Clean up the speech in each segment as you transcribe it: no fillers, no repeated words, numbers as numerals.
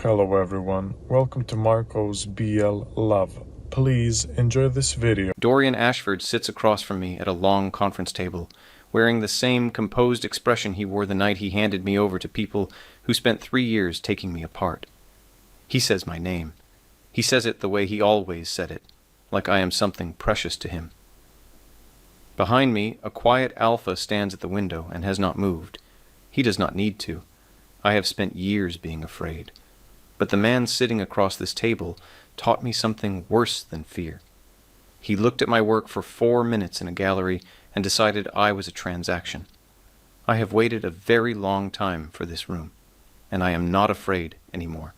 Hello everyone, welcome to Marco's BL Love. Please enjoy this video. Dorian Ashford sits across from me at a long conference table, wearing the same composed expression he wore the night he handed me over to people who spent 3 years taking me apart. He says my name. He says it the way he always said it, like I am something precious to him. Behind me, a quiet alpha stands at the window and has not moved. He does not need to. I have spent years being afraid. But the man sitting across this table taught me something worse than fear. He looked at my work for 4 minutes in a gallery and decided I was a transaction. I have waited a very long time for this room, and I am not afraid anymore.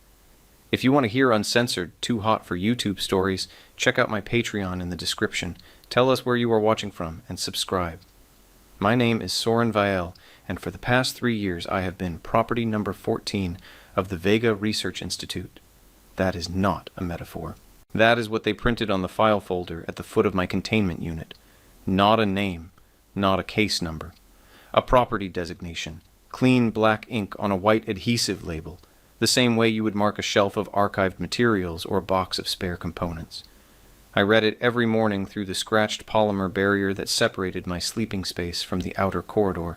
If you want to hear uncensored, too hot for YouTube stories, check out my Patreon in the description. Tell us where you are watching from and subscribe. My name is Soren Vael, and for the past 3 years I have been property number 14 of the Vega Research Institute. That is not a metaphor. That is what they printed on the file folder at the foot of my containment unit. Not a name, not a case number. A property designation, clean black ink on a white adhesive label, the same way you would mark a shelf of archived materials or a box of spare components. I read it every morning through the scratched polymer barrier that separated my sleeping space from the outer corridor,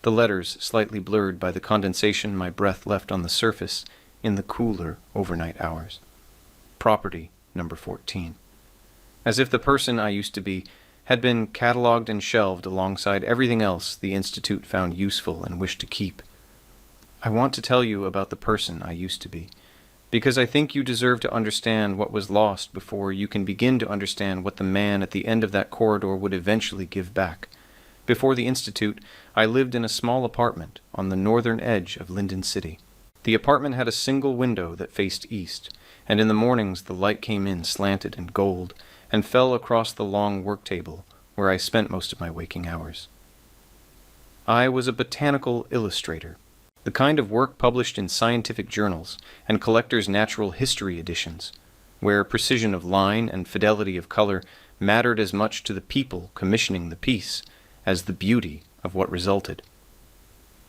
the letters slightly blurred by the condensation my breath left on the surface in the cooler overnight hours. Property number 14. As if the person I used to be had been cataloged and shelved alongside everything else the Institute found useful and wished to keep. I want to tell you about the person I used to be, because I think you deserve to understand what was lost before you can begin to understand what the man at the end of that corridor would eventually give back. Before the Institute, I lived in a small apartment on the northern edge of Linden City. The apartment had a single window that faced east, and in the mornings the light came in slanted and gold and fell across the long work table where I spent most of my waking hours. I was a botanical illustrator, the kind of work published in scientific journals and collectors' natural history editions, where precision of line and fidelity of color mattered as much to the people commissioning the piece as the beauty of what resulted.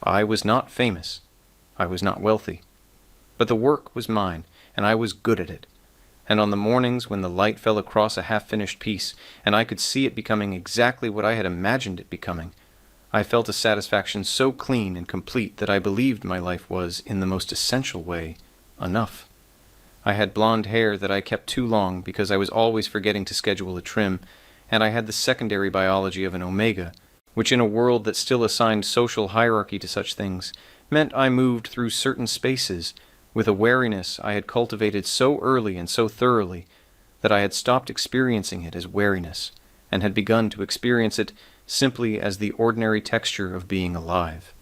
I was not famous. I was not wealthy. But the work was mine, and I was good at it. And on the mornings when the light fell across a half-finished piece, and I could see it becoming exactly what I had imagined it becoming, I felt a satisfaction so clean and complete that I believed my life was, in the most essential way, enough. I had blonde hair that I kept too long because I was always forgetting to schedule a trim, and I had the secondary biology of an omega, which in a world that still assigned social hierarchy to such things, meant I moved through certain spaces with a wariness I had cultivated so early and so thoroughly that I had stopped experiencing it as wariness, and had begun to experience it simply as the ordinary texture of being alive.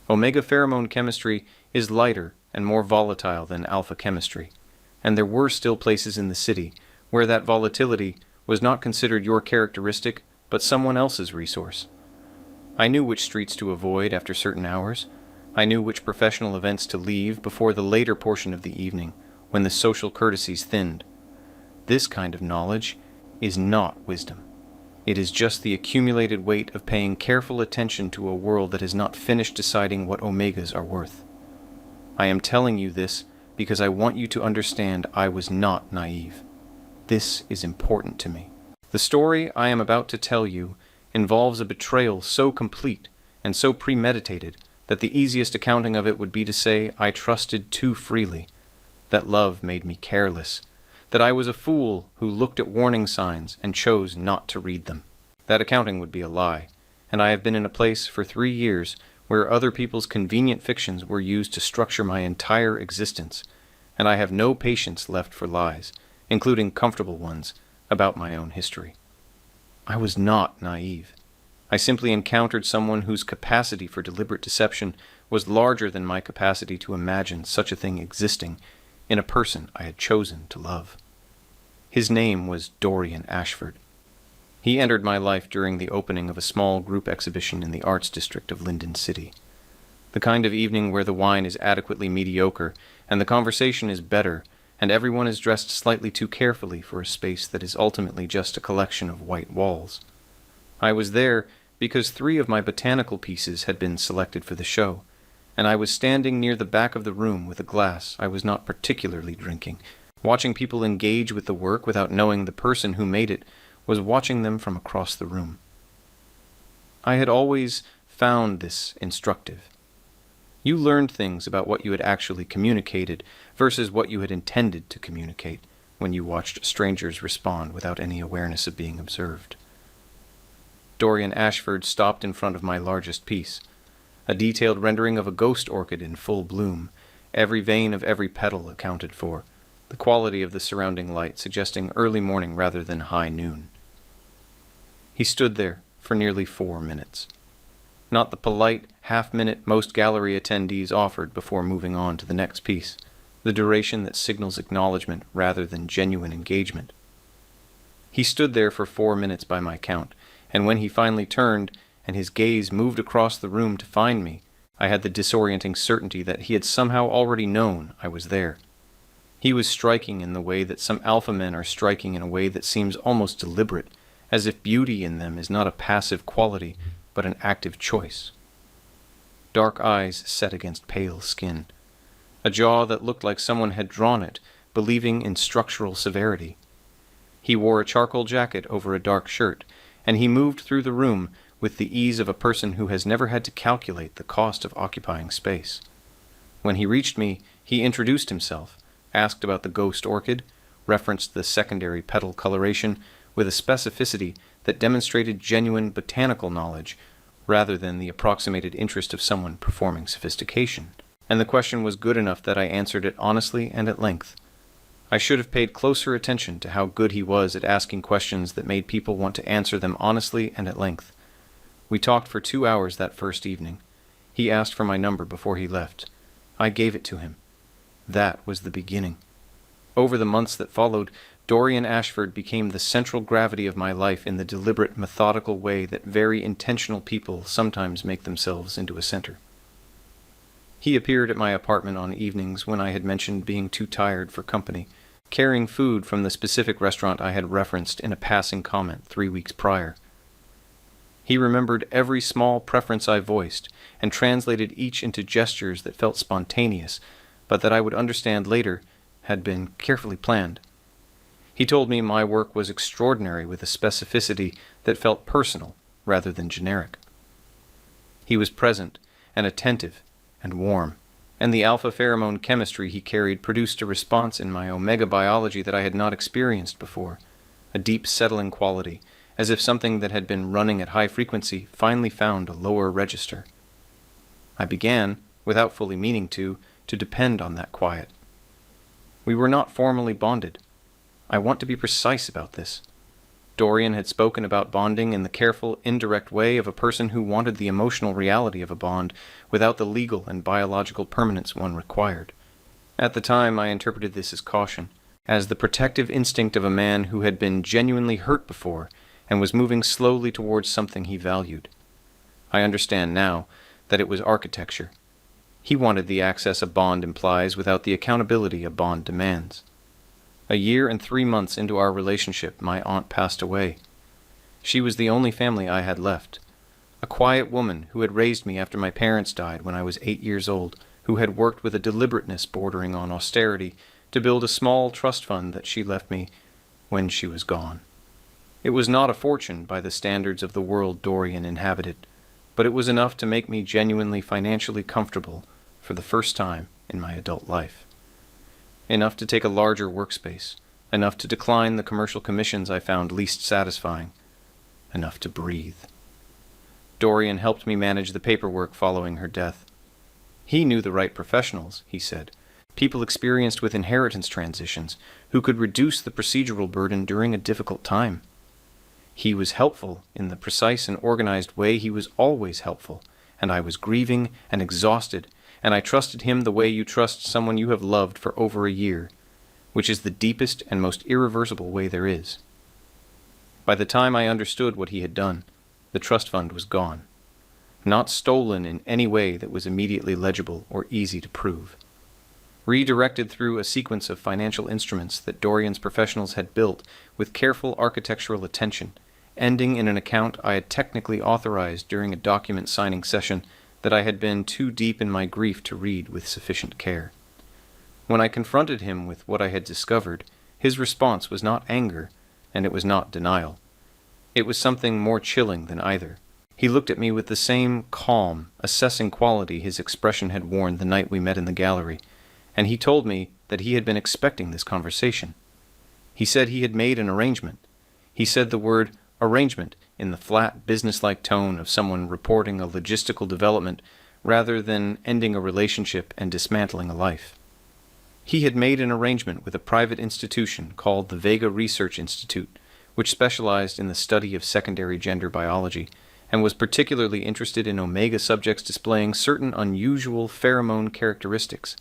Omega pheromone chemistry is lighter and more volatile than alpha chemistry, and there were still places in the city where that volatility was not considered your characteristic but someone else's resource. I knew which streets to avoid after certain hours. I knew which professional events to leave before the later portion of the evening, when the social courtesies thinned. This kind of knowledge is not wisdom. It is just the accumulated weight of paying careful attention to a world that has not finished deciding what omegas are worth. I am telling you this because I want you to understand I was not naive. This is important to me. The story I am about to tell you involves a betrayal so complete and so premeditated that the easiest accounting of it would be to say I trusted too freely, that love made me careless, that I was a fool who looked at warning signs and chose not to read them. That accounting would be a lie, and I have been in a place for 3 years where other people's convenient fictions were used to structure my entire existence, and I have no patience left for lies, including comfortable ones, about my own history. I was not naive. I simply encountered someone whose capacity for deliberate deception was larger than my capacity to imagine such a thing existing in a person I had chosen to love. His name was Dorian Ashford. He entered my life during the opening of a small group exhibition in the arts district of Linden City. The kind of evening where the wine is adequately mediocre and the conversation is better, and everyone is dressed slightly too carefully for a space that is ultimately just a collection of white walls. I was there because 3 of my botanical pieces had been selected for the show, and I was standing near the back of the room with a glass I was not particularly drinking. Watching people engage with the work without knowing the person who made it was watching them from across the room. I had always found this instructive. You learned things about what you had actually communicated versus what you had intended to communicate when you watched strangers respond without any awareness of being observed. Dorian Ashford stopped in front of my largest piece, a detailed rendering of a ghost orchid in full bloom, every vein of every petal accounted for, the quality of the surrounding light suggesting early morning rather than high noon. He stood there for nearly 4 minutes. Not the polite half-minute most gallery attendees offered before moving on to the next piece, the duration that signals acknowledgement rather than genuine engagement. He stood there for 4 minutes by my count, and when he finally turned and his gaze moved across the room to find me, I had the disorienting certainty that he had somehow already known I was there. He was striking in the way that some alpha men are striking in a way that seems almost deliberate, as if beauty in them is not a passive quality, but an active choice. Dark eyes set against pale skin, a jaw that looked like someone had drawn it, believing in structural severity. He wore a charcoal jacket over a dark shirt, and he moved through the room with the ease of a person who has never had to calculate the cost of occupying space. When he reached me, he introduced himself, asked about the ghost orchid, referenced the secondary petal coloration with a specificity that demonstrated genuine botanical knowledge rather than the approximated interest of someone performing sophistication. And the question was good enough that I answered it honestly and at length. I should have paid closer attention to how good he was at asking questions that made people want to answer them honestly and at length. We talked for 2 hours that first evening. He asked for my number before he left. I gave it to him. That was the beginning. Over the months that followed, Dorian Ashford became the central gravity of my life in the deliberate, methodical way that very intentional people sometimes make themselves into a center. He appeared at my apartment on evenings when I had mentioned being too tired for company, carrying food from the specific restaurant I had referenced in a passing comment 3 weeks prior. He remembered every small preference I voiced and translated each into gestures that felt spontaneous, but that I would understand later had been carefully planned. He told me my work was extraordinary with a specificity that felt personal rather than generic. He was present and attentive and warm, and the alpha pheromone chemistry he carried produced a response in my omega biology that I had not experienced before, a deep settling quality, as if something that had been running at high frequency finally found a lower register. I began, without fully meaning to depend on that quiet. We were not formally bonded. I want to be precise about this. Dorian had spoken about bonding in the careful, indirect way of a person who wanted the emotional reality of a bond without the legal and biological permanence one required. At the time, I interpreted this as caution, as the protective instinct of a man who had been genuinely hurt before and was moving slowly towards something he valued. I understand now that it was architecture. He wanted the access a bond implies without the accountability a bond demands. 1 year and 3 months into our relationship, my aunt passed away. She was the only family I had left. A quiet woman who had raised me after my parents died when I was 8 years old, who had worked with a deliberateness bordering on austerity to build a small trust fund that she left me when she was gone. It was not a fortune by the standards of the world Dorian inhabited, but it was enough to make me genuinely financially comfortable for the first time in my adult life. Enough to take a larger workspace, enough to decline the commercial commissions I found least satisfying, enough to breathe. Dorian helped me manage the paperwork following her death. He knew the right professionals, he said, people experienced with inheritance transitions, who could reduce the procedural burden during a difficult time. He was helpful in the precise and organized way he was always helpful, and I was grieving and exhausted, and I trusted him the way you trust someone you have loved for over a year, which is the deepest and most irreversible way there is. By the time I understood what he had done, the trust fund was gone, not stolen in any way that was immediately legible or easy to prove. Redirected through a sequence of financial instruments that Dorian's professionals had built with careful architectural attention, ending in an account I had technically authorized during a document signing session that I had been too deep in my grief to read with sufficient care. When I confronted him with what I had discovered, his response was not anger, and it was not denial. It was something more chilling than either. He looked at me with the same calm, assessing quality his expression had worn the night we met in the gallery, and he told me that he had been expecting this conversation. He said he had made an arrangement. He said the word arrangement in the flat, businesslike tone of someone reporting a logistical development rather than ending a relationship and dismantling a life. He had made an arrangement with a private institution called the Vega Research Institute, which specialized in the study of secondary gender biology and was particularly interested in omega subjects displaying certain unusual pheromone characteristics.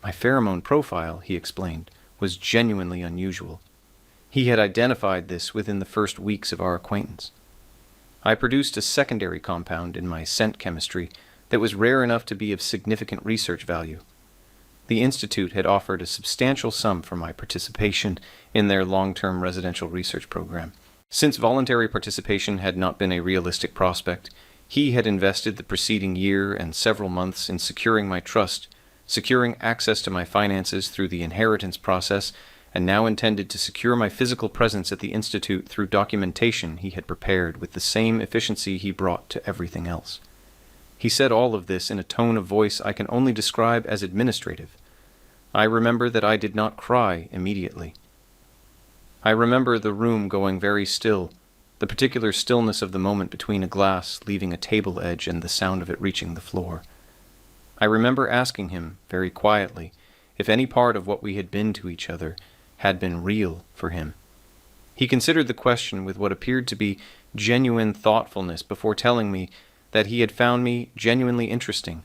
My pheromone profile, he explained, was genuinely unusual. He had identified this within the first weeks of our acquaintance. I produced a secondary compound in my scent chemistry that was rare enough to be of significant research value. The Institute had offered a substantial sum for my participation in their long-term residential research program. Since voluntary participation had not been a realistic prospect, he had invested the preceding year and several months in securing my trust, securing access to my finances through the inheritance process, and now intended to secure my physical presence at the Institute through documentation he had prepared with the same efficiency he brought to everything else. He said all of this in a tone of voice I can only describe as administrative. I remember that I did not cry immediately. I remember the room going very still, the particular stillness of the moment between a glass leaving a table edge and the sound of it reaching the floor. I remember asking him, very quietly, if any part of what we had been to each other had been real for him. He considered the question with what appeared to be genuine thoughtfulness before telling me that he had found me genuinely interesting,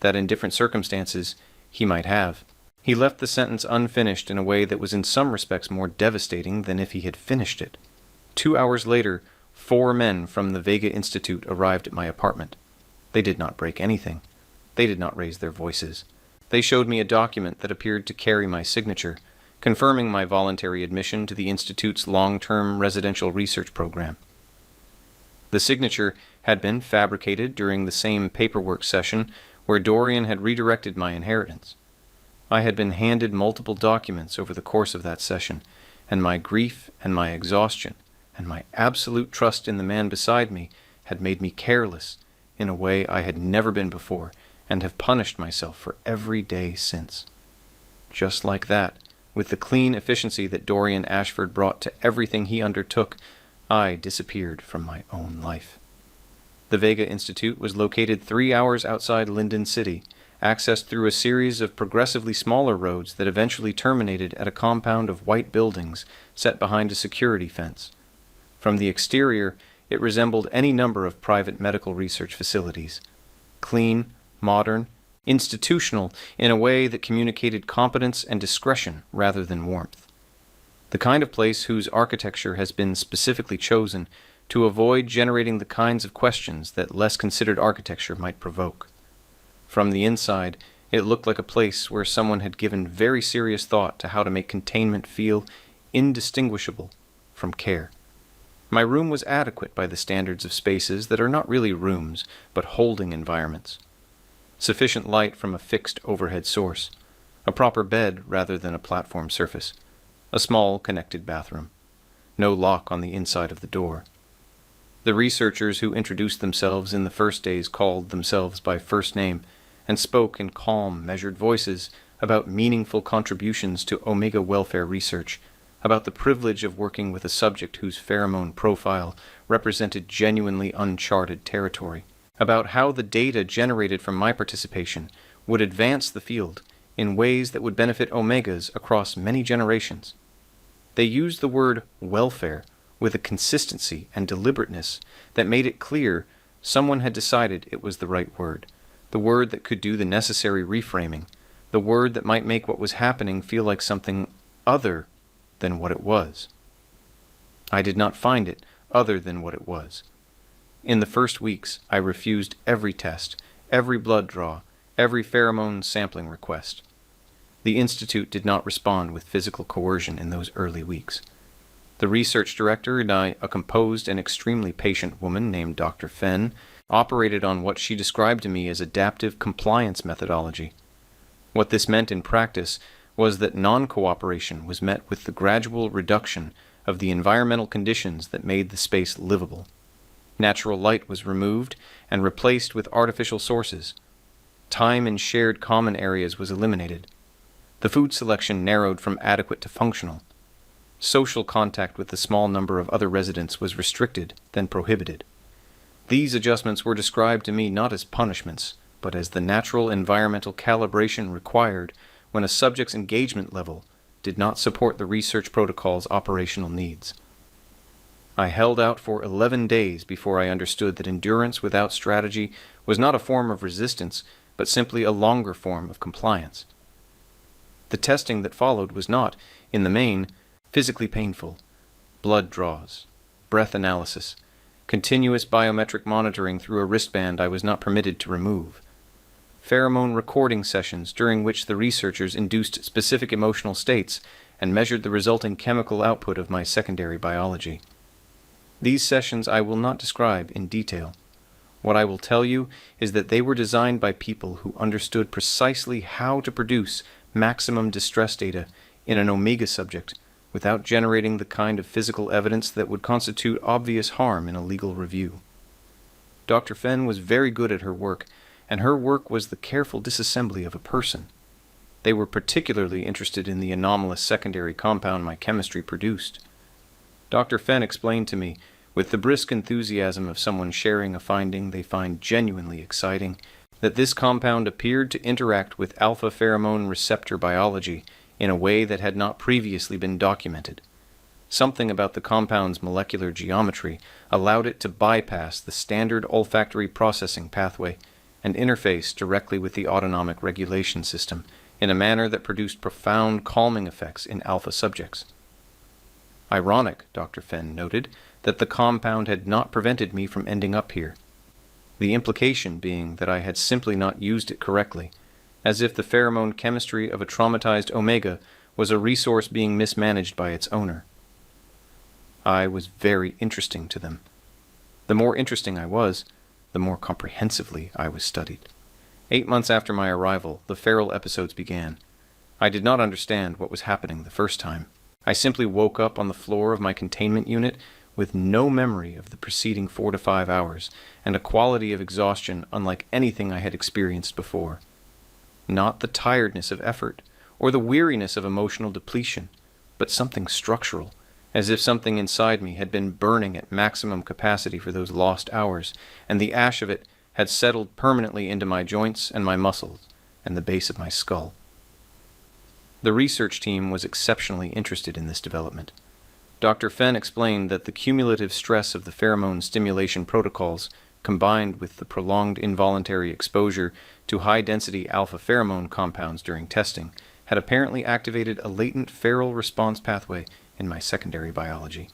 that in different circumstances he might have. He left the sentence unfinished in a way that was in some respects more devastating than if he had finished it. 2 hours later, 4 men from the Vega Institute arrived at my apartment. They did not break anything. They did not raise their voices. They showed me a document that appeared to carry my signature, confirming my voluntary admission to the Institute's long-term residential research program. The signature had been fabricated during the same paperwork session where Dorian had redirected my inheritance. I had been handed multiple documents over the course of that session, and my grief and my exhaustion and my absolute trust in the man beside me had made me careless in a way I had never been before, and have punished myself for every day since. Just like that, with the clean efficiency that Dorian Ashford brought to everything he undertook, I disappeared from my own life. The Vega Institute was located 3 hours outside Linden City, accessed through a series of progressively smaller roads that eventually terminated at a compound of white buildings set behind a security fence. From the exterior, it resembled any number of private medical research facilities. Clean, modern, institutional in a way that communicated competence and discretion rather than warmth. The kind of place whose architecture has been specifically chosen to avoid generating the kinds of questions that less considered architecture might provoke. From the inside, it looked like a place where someone had given very serious thought to how to make containment feel indistinguishable from care. My room was adequate by the standards of spaces that are not really rooms, but holding environments. Sufficient light from a fixed overhead source, a proper bed rather than a platform surface, a small connected bathroom, no lock on the inside of the door. The researchers who introduced themselves in the first days called themselves by first name and spoke in calm, measured voices about meaningful contributions to omega welfare research, about the privilege of working with a subject whose pheromone profile represented genuinely uncharted territory, about how the data generated from my participation would advance the field in ways that would benefit omegas across many generations. They used the word welfare with a consistency and deliberateness that made it clear someone had decided it was the right word, the word that could do the necessary reframing, the word that might make what was happening feel like something other than what it was. I did not find it other than what it was. In the first weeks, I refused every test, every blood draw, every pheromone sampling request. The Institute did not respond with physical coercion in those early weeks. The research director and I, a composed and extremely patient woman named Dr. Fenn, operated on what she described to me as adaptive compliance methodology. What this meant in practice was that non-cooperation was met with the gradual reduction of the environmental conditions that made the space livable. Natural light was removed and replaced with artificial sources. Time in shared common areas was eliminated. The food selection narrowed from adequate to functional. Social contact with the small number of other residents was restricted, then prohibited. These adjustments were described to me not as punishments, but as the natural environmental calibration required when a subject's engagement level did not support the research protocol's operational needs. I held out for 11 days before I understood that endurance without strategy was not a form of resistance, but simply a longer form of compliance. The testing that followed was not, in the main, physically painful. Blood draws, breath analysis, continuous biometric monitoring through a wristband I was not permitted to remove, pheromone recording sessions during which the researchers induced specific emotional states and measured the resulting chemical output of my secondary biology. These sessions I will not describe in detail. What I will tell you is that they were designed by people who understood precisely how to produce maximum distress data in an omega subject without generating the kind of physical evidence that would constitute obvious harm in a legal review. Dr. Fenn was very good at her work, and her work was the careful disassembly of a person. They were particularly interested in the anomalous secondary compound my chemistry produced. Dr. Fenn explained to me, with the brisk enthusiasm of someone sharing a finding they find genuinely exciting, that this compound appeared to interact with alpha pheromone receptor biology in a way that had not previously been documented. Something about the compound's molecular geometry allowed it to bypass the standard olfactory processing pathway and interface directly with the autonomic regulation system in a manner that produced profound calming effects in alpha subjects. Ironic, Dr. Fenn noted, that the compound had not prevented me from ending up here, the implication being that I had simply not used it correctly, as if the pheromone chemistry of a traumatized omega was a resource being mismanaged by its owner. I was very interesting to them. The more interesting I was, the more comprehensively I was studied. 8 months after my arrival, the feral episodes began. I did not understand what was happening the first time. I simply woke up on the floor of my containment unit with no memory of the preceding 4 to 5 hours, and a quality of exhaustion unlike anything I had experienced before. Not the tiredness of effort, or the weariness of emotional depletion, but something structural, as if something inside me had been burning at maximum capacity for those lost hours, and the ash of it had settled permanently into my joints and my muscles, and the base of my skull. The research team was exceptionally interested in this development. Dr. Fenn explained that the cumulative stress of the pheromone stimulation protocols, combined with the prolonged involuntary exposure to high-density alpha pheromone compounds during testing, had apparently activated a latent feral response pathway in my secondary biology.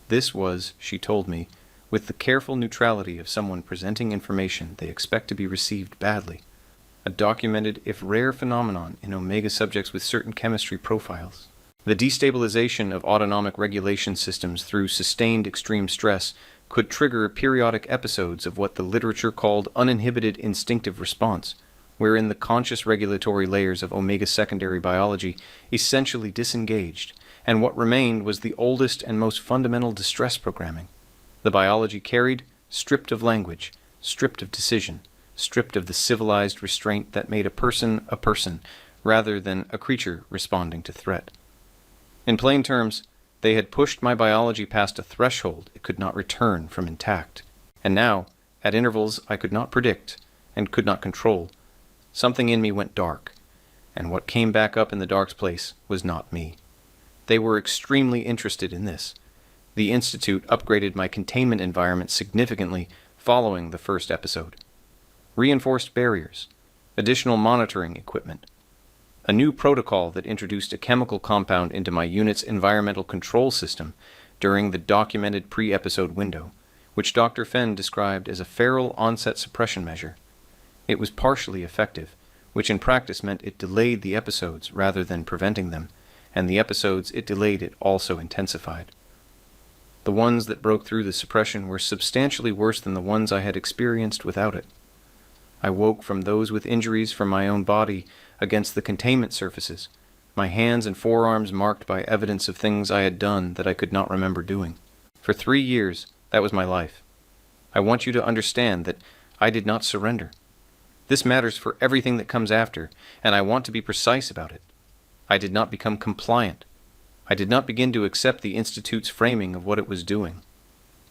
This was, she told me, with the careful neutrality of someone presenting information they expect to be received badly, a documented, if rare, phenomenon in omega subjects with certain chemistry profiles. The destabilization of autonomic regulation systems through sustained extreme stress could trigger periodic episodes of what the literature called uninhibited instinctive response, wherein the conscious regulatory layers of omega secondary biology essentially disengaged, and what remained was the oldest and most fundamental distress programming. The biology carried, stripped of language, stripped of decision, stripped of the civilized restraint that made a person, rather than a creature responding to threat. In plain terms, they had pushed my biology past a threshold it could not return from intact. And now, at intervals I could not predict and could not control, something in me went dark, and what came back up in the dark place was not me. They were extremely interested in this. The Institute upgraded my containment environment significantly following the first episode. Reinforced barriers, additional monitoring equipment, a new protocol that introduced a chemical compound into my unit's environmental control system during the documented pre-episode window, which Dr. Fenn described as a feral onset suppression measure. It was partially effective, which in practice meant it delayed the episodes rather than preventing them, and the episodes it delayed it also intensified. The ones that broke through the suppression were substantially worse than the ones I had experienced without it. I woke from those with injuries from my own body against the containment surfaces, my hands and forearms marked by evidence of things I had done that I could not remember doing. For 3 years, that was my life. I want you to understand that I did not surrender. This matters for everything that comes after, and I want to be precise about it. I did not become compliant. I did not begin to accept the Institute's framing of what it was doing.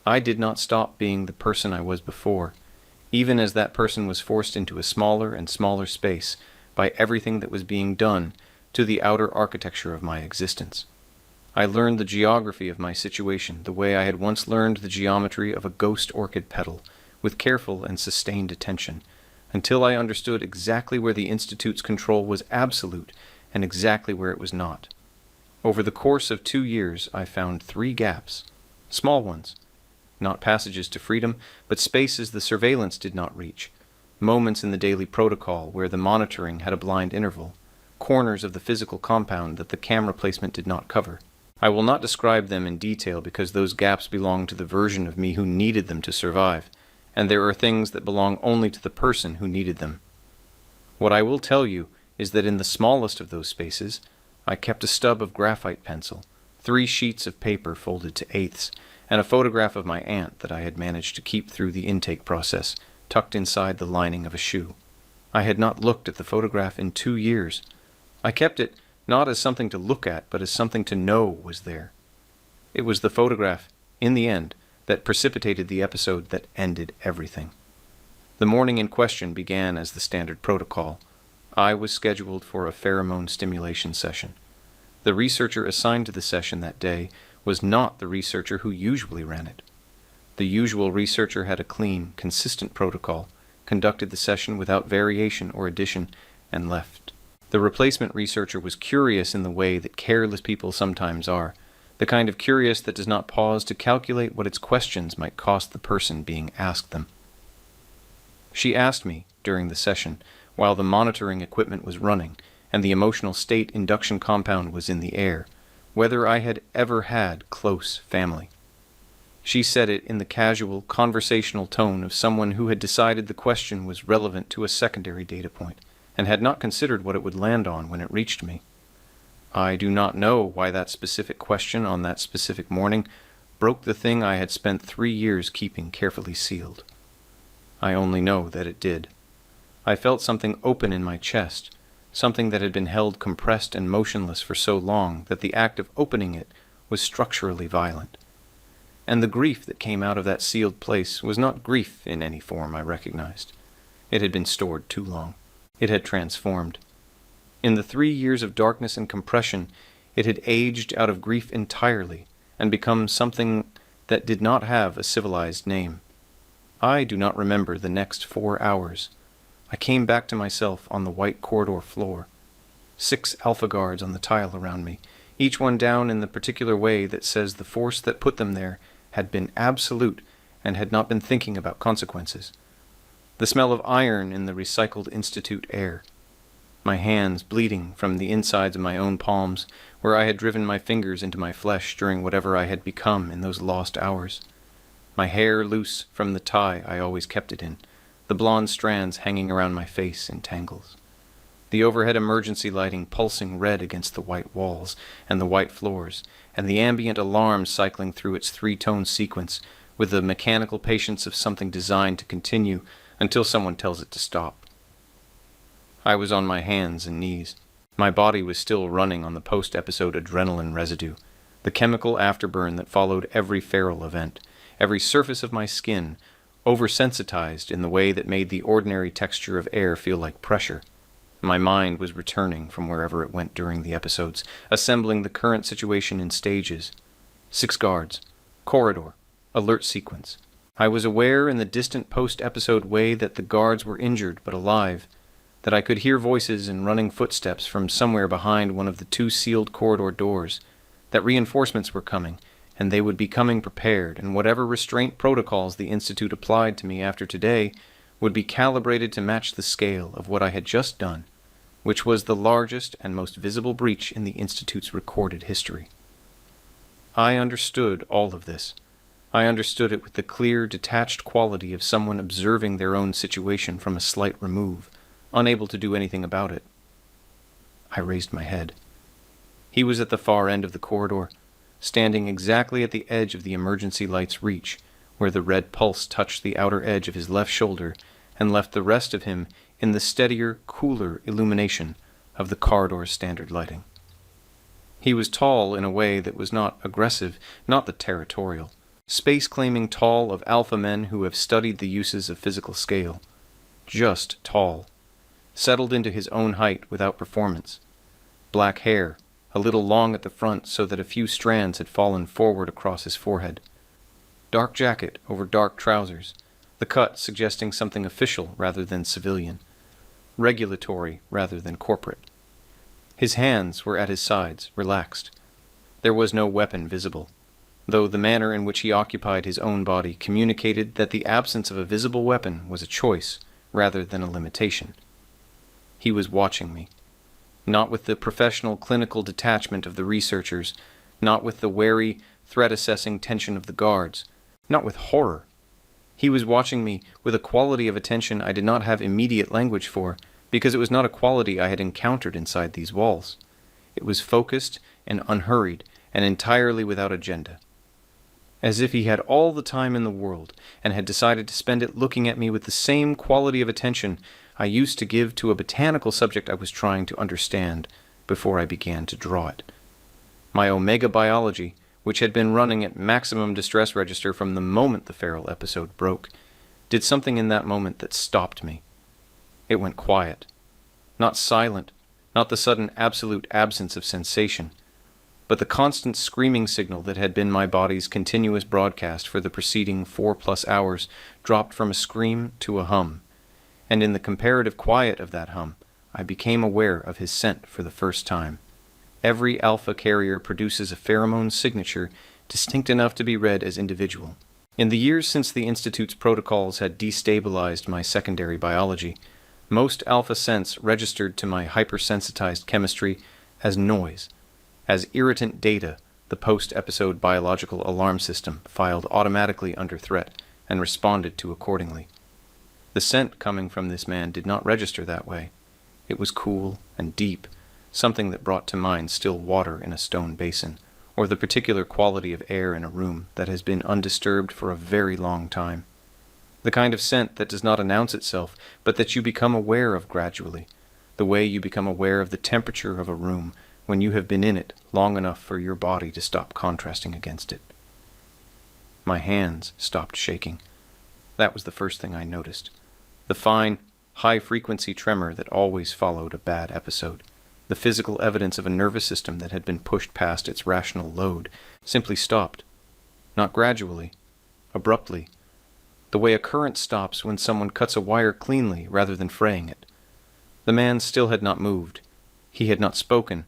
I did not stop being the person I was before, even as that person was forced into a smaller and smaller space by everything that was being done to the outer architecture of my existence. I learned the geography of my situation the way I had once learned the geometry of a ghost orchid petal, with careful and sustained attention, until I understood exactly where the Institute's control was absolute and exactly where it was not. Over the course of 2 years, I found 3 gaps, small ones, not passages to freedom, but spaces the surveillance did not reach, moments in the daily protocol where the monitoring had a blind interval, corners of the physical compound that the camera placement did not cover. I will not describe them in detail because those gaps belong to the version of me who needed them to survive, and there are things that belong only to the person who needed them. What I will tell you is that in the smallest of those spaces, I kept a stub of graphite pencil, 3 sheets of paper folded to eighths, and a photograph of my aunt that I had managed to keep through the intake process, tucked inside the lining of a shoe. I had not looked at the photograph in 2 years. I kept it not as something to look at, but as something to know was there. It was the photograph, in the end, that precipitated the episode that ended everything. The morning in question began as the standard protocol. I was scheduled for a pheromone stimulation session. The researcher assigned to the session that day was not the researcher who usually ran it. The usual researcher had a clean, consistent protocol, conducted the session without variation or addition, and left. The replacement researcher was curious in the way that careless people sometimes are, the kind of curious that does not pause to calculate what its questions might cost the person being asked them. She asked me, during the session, while the monitoring equipment was running and the emotional state induction compound was in the air, whether I had ever had close family. She said it in the casual, conversational tone of someone who had decided the question was relevant to a secondary data point, and had not considered what it would land on when it reached me. I do not know why that specific question on that specific morning broke the thing I had spent 3 years keeping carefully sealed. I only know that it did. I felt something open in my chest, something that had been held compressed and motionless for so long that the act of opening it was structurally violent. And the grief that came out of that sealed place was not grief in any form I recognized. It had been stored too long. It had transformed. In the 3 years of darkness and compression, it had aged out of grief entirely and become something that did not have a civilized name. I do not remember the next 4 hours. I came back to myself on the white corridor floor. 6 Alpha guards on the tile around me, each one down in the particular way that says the force that put them there had been absolute and had not been thinking about consequences. The smell of iron in the recycled Institute air. My hands bleeding from the insides of my own palms, where I had driven my fingers into my flesh during whatever I had become in those lost hours. My hair loose from the tie I always kept it in, the blonde strands hanging around my face in tangles. The overhead emergency lighting pulsing red against the white walls and the white floors, and the ambient alarm cycling through its 3-tone sequence with the mechanical patience of something designed to continue until someone tells it to stop. I was on my hands and knees. My body was still running on the post-episode adrenaline residue, the chemical afterburn that followed every feral event, every surface of my skin, oversensitized in the way that made the ordinary texture of air feel like pressure. My mind was returning from wherever it went during the episodes, assembling the current situation in stages. 6 guards, corridor, alert sequence. I was aware in the distant post-episode way that the guards were injured but alive, that I could hear voices and running footsteps from somewhere behind one of the 2 sealed corridor doors, that reinforcements were coming, and they would be coming prepared, and whatever restraint protocols the Institute applied to me after today would be calibrated to match the scale of what I had just done, which was the largest and most visible breach in the Institute's recorded history. I understood all of this, I understood it with the clear, detached quality of someone observing their own situation from a slight remove, unable to do anything about it. I raised my head. He was at the far end of the corridor, standing exactly at the edge of the emergency light's reach, where the red pulse touched the outer edge of his left shoulder and left the rest of him in the steadier, cooler illumination of the corridor's standard lighting. He was tall in a way that was not aggressive, not the territorial, space-claiming tall of alpha men who have studied the uses of physical scale. Just tall. Settled into his own height without performance. Black hair, a little long at the front so that a few strands had fallen forward across his forehead. Dark jacket over dark trousers, the cut suggesting something official rather than civilian, regulatory rather than corporate. His hands were at his sides, relaxed. There was no weapon visible, though the manner in which he occupied his own body communicated that the absence of a visible weapon was a choice rather than a limitation. He was watching me, not with the professional clinical detachment of the researchers, not with the wary, threat-assessing tension of the guards, not with horror. He was watching me with a quality of attention I did not have immediate language for, because it was not a quality I had encountered inside these walls. It was focused and unhurried and entirely without agenda. As if he had all the time in the world and had decided to spend it looking at me with the same quality of attention I used to give to a botanical subject I was trying to understand before I began to draw it. My Omega biology, which had been running at maximum distress register from the moment the feral episode broke, did something in that moment that stopped me. It went quiet. Not silent, not the sudden absolute absence of sensation, but the constant screaming signal that had been my body's continuous broadcast for the preceding 4+ hours dropped from a scream to a hum, and in the comparative quiet of that hum, I became aware of his scent for the first time. Every alpha carrier produces a pheromone signature distinct enough to be read as individual. In the years since the Institute's protocols had destabilized my secondary biology, most alpha scents registered to my hypersensitized chemistry as noise, as irritant data the post-episode biological alarm system filed automatically under threat and responded to accordingly. The scent coming from this man did not register that way. It was cool and deep, something that brought to mind still water in a stone basin, or the particular quality of air in a room that has been undisturbed for a very long time. The kind of scent that does not announce itself, but that you become aware of gradually, the way you become aware of the temperature of a room when you have been in it long enough for your body to stop contrasting against it. My hands stopped shaking. That was the first thing I noticed. The fine, high-frequency tremor that always followed a bad episode, the physical evidence of a nervous system that had been pushed past its rational load, simply stopped. Not gradually, abruptly, the way a current stops when someone cuts a wire cleanly rather than fraying it. The man still had not moved. He had not spoken.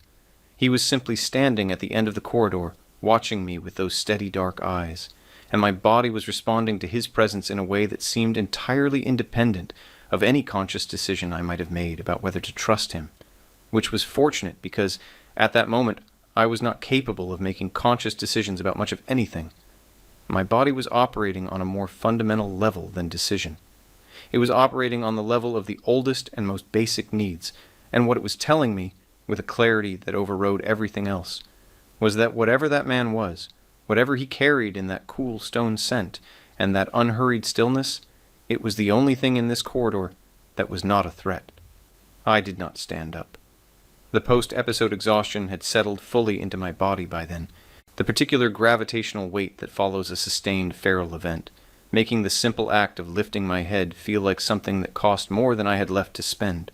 He was simply standing at the end of the corridor, watching me with those steady dark eyes, and my body was responding to his presence in a way that seemed entirely independent of any conscious decision I might have made about whether to trust him, which was fortunate because, at that moment, I was not capable of making conscious decisions about much of anything. My body was operating on a more fundamental level than decision. It was operating on the level of the oldest and most basic needs, and what it was telling me, with a clarity that overrode everything else, was that whatever that man was, whatever he carried in that cool stone scent and that unhurried stillness, it was the only thing in this corridor that was not a threat. I did not stand up. The post-episode exhaustion had settled fully into my body by then, the particular gravitational weight that follows a sustained feral event, making the simple act of lifting my head feel like something that cost more than I had left to spend.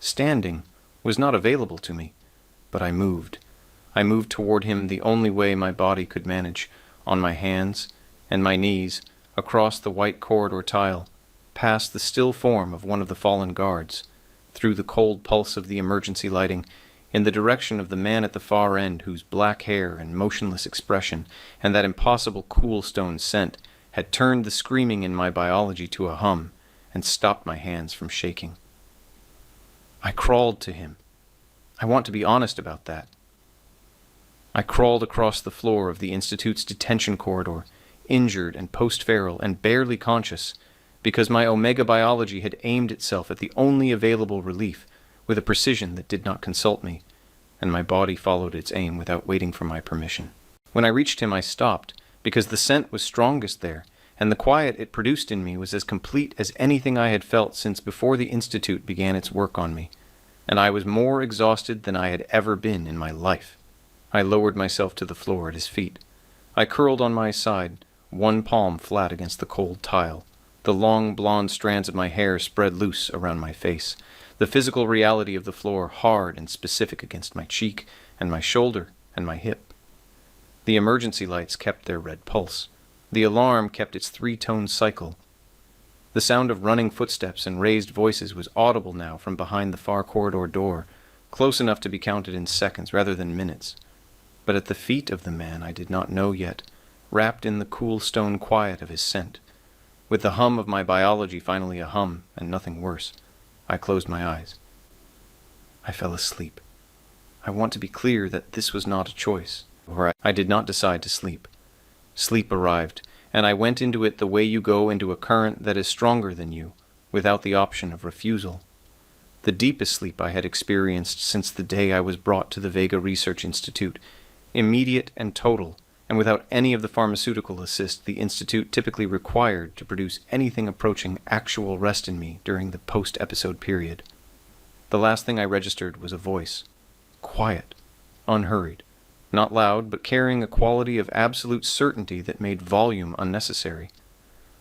Standing was not available to me, but I moved. I moved toward him the only way my body could manage, on my hands and my knees, across the white corridor tile, past the still form of one of the fallen guards, through the cold pulse of the emergency lighting, in the direction of the man at the far end whose black hair and motionless expression and that impossible cool stone scent had turned the screaming in my biology to a hum and stopped my hands from shaking. I crawled to him. I want to be honest about that. I crawled across the floor of the Institute's detention corridor injured and post-feral and barely conscious, because my Omega biology had aimed itself at the only available relief with a precision that did not consult me, and my body followed its aim without waiting for my permission. When I reached him, I stopped, because the scent was strongest there, and the quiet it produced in me was as complete as anything I had felt since before the Institute began its work on me, and I was more exhausted than I had ever been in my life. I lowered myself to the floor at his feet. I curled on my side, one palm flat against the cold tile. The long blonde strands of my hair spread loose around my face, the physical reality of the floor hard and specific against my cheek and my shoulder and my hip. The emergency lights kept their red pulse. The alarm kept its 3-tone cycle. The sound of running footsteps and raised voices was audible now from behind the far corridor door, close enough to be counted in seconds rather than minutes. But at the feet of the man I did not know yet, wrapped in the cool stone quiet of his scent, with the hum of my biology finally a hum and nothing worse, I closed my eyes. I fell asleep. I want to be clear that this was not a choice, or I did not decide to sleep. Sleep arrived, and I went into it the way you go into a current that is stronger than you, without the option of refusal. The deepest sleep I had experienced since the day I was brought to the Vega Research Institute, immediate and total, and without any of the pharmaceutical assist the Institute typically required to produce anything approaching actual rest in me during the post-episode period. The last thing I registered was a voice, quiet, unhurried, not loud, but carrying a quality of absolute certainty that made volume unnecessary,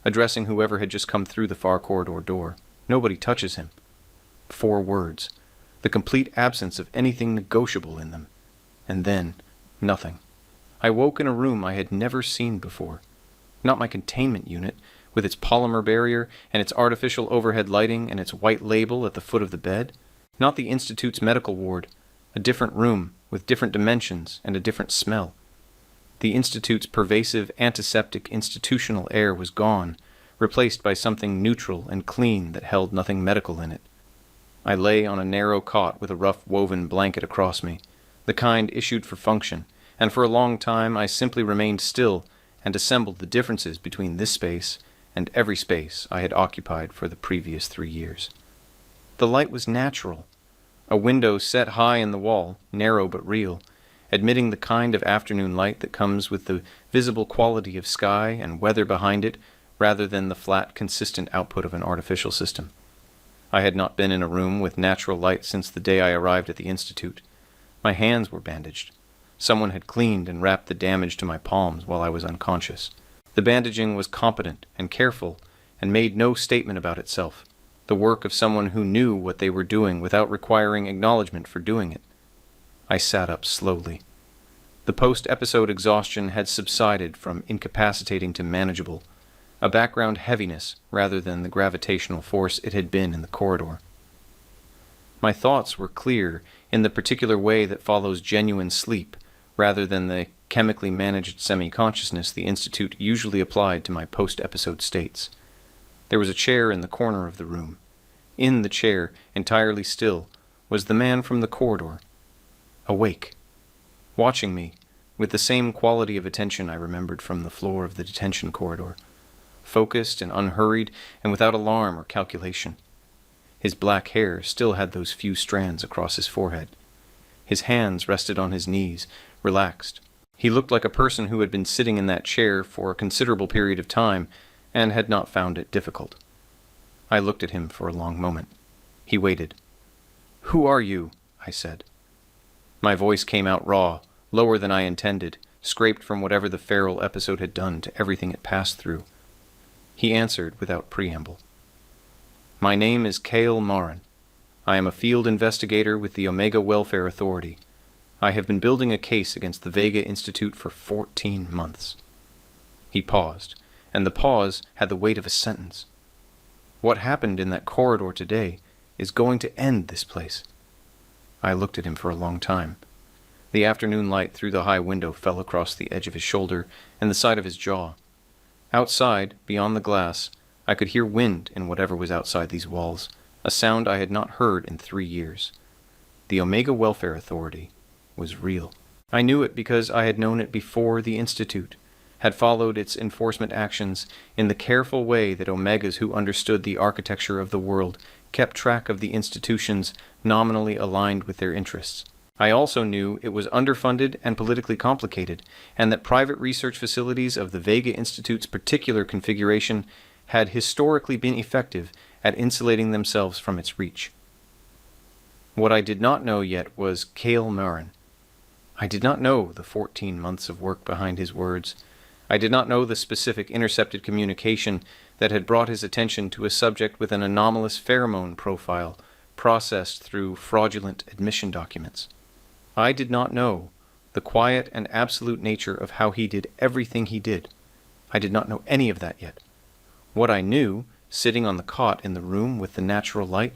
addressing whoever had just come through the far corridor door. Nobody touches him. 4 words, the complete absence of anything negotiable in them, and then nothing. I woke in a room I had never seen before. Not my containment unit, with its polymer barrier and its artificial overhead lighting and its white label at the foot of the bed. Not the Institute's medical ward, a different room with different dimensions and a different smell. The Institute's pervasive antiseptic institutional air was gone, replaced by something neutral and clean that held nothing medical in it. I lay on a narrow cot with a rough woven blanket across me, the kind issued for function, and for a long time I simply remained still and assembled the differences between this space and every space I had occupied for the previous 3 years. The light was natural, a window set high in the wall, narrow but real, admitting the kind of afternoon light that comes with the visible quality of sky and weather behind it rather than the flat, consistent output of an artificial system. I had not been in a room with natural light since the day I arrived at the Institute. My hands were bandaged. Someone had cleaned and wrapped the damage to my palms while I was unconscious. The bandaging was competent and careful and made no statement about itself, the work of someone who knew what they were doing without requiring acknowledgement for doing it. I sat up slowly. The post-episode exhaustion had subsided from incapacitating to manageable, a background heaviness rather than the gravitational force it had been in the corridor. My thoughts were clear in the particular way that follows genuine sleep, rather than the chemically managed semi-consciousness the Institute usually applied to my post-episode states. There was a chair in the corner of the room. In the chair, entirely still, was the man from the corridor, awake, watching me, with the same quality of attention I remembered from the floor of the detention corridor, focused and unhurried and without alarm or calculation. His black hair still had those few strands across his forehead. His hands rested on his knees, relaxed. He looked like a person who had been sitting in that chair for a considerable period of time and had not found it difficult. I looked at him for a long moment. He waited. "Who are you?" I said. My voice came out raw, lower than I intended, scraped from whatever the feral episode had done to everything it passed through. He answered without preamble. "My name is Cale Marin. I am a field investigator with the Omega Welfare Authority. I have been building a case against the Vega Institute for 14 months. He paused, and the pause had the weight of a sentence. What happened in that corridor today is going to end this place. I looked at him for a long time. The afternoon light through the high window fell across the edge of his shoulder and the side of his jaw. Outside, beyond the glass, I could hear wind in whatever was outside these walls, a sound I had not heard in 3 years. The Omega Welfare Authority was real. I knew it because I had known it before the Institute, had followed its enforcement actions in the careful way that Omegas who understood the architecture of the world kept track of the institutions nominally aligned with their interests. I also knew it was underfunded and politically complicated, and that private research facilities of the Vega Institute's particular configuration had historically been effective at insulating themselves from its reach. What I did not know yet was Cale Murren. I did not know the 14 months of work behind his words. I did not know the specific intercepted communication that had brought his attention to a subject with an anomalous pheromone profile processed through fraudulent admission documents. I did not know the quiet and absolute nature of how he did everything he did. I did not know any of that yet. What I knew, sitting on the cot in the room with the natural light,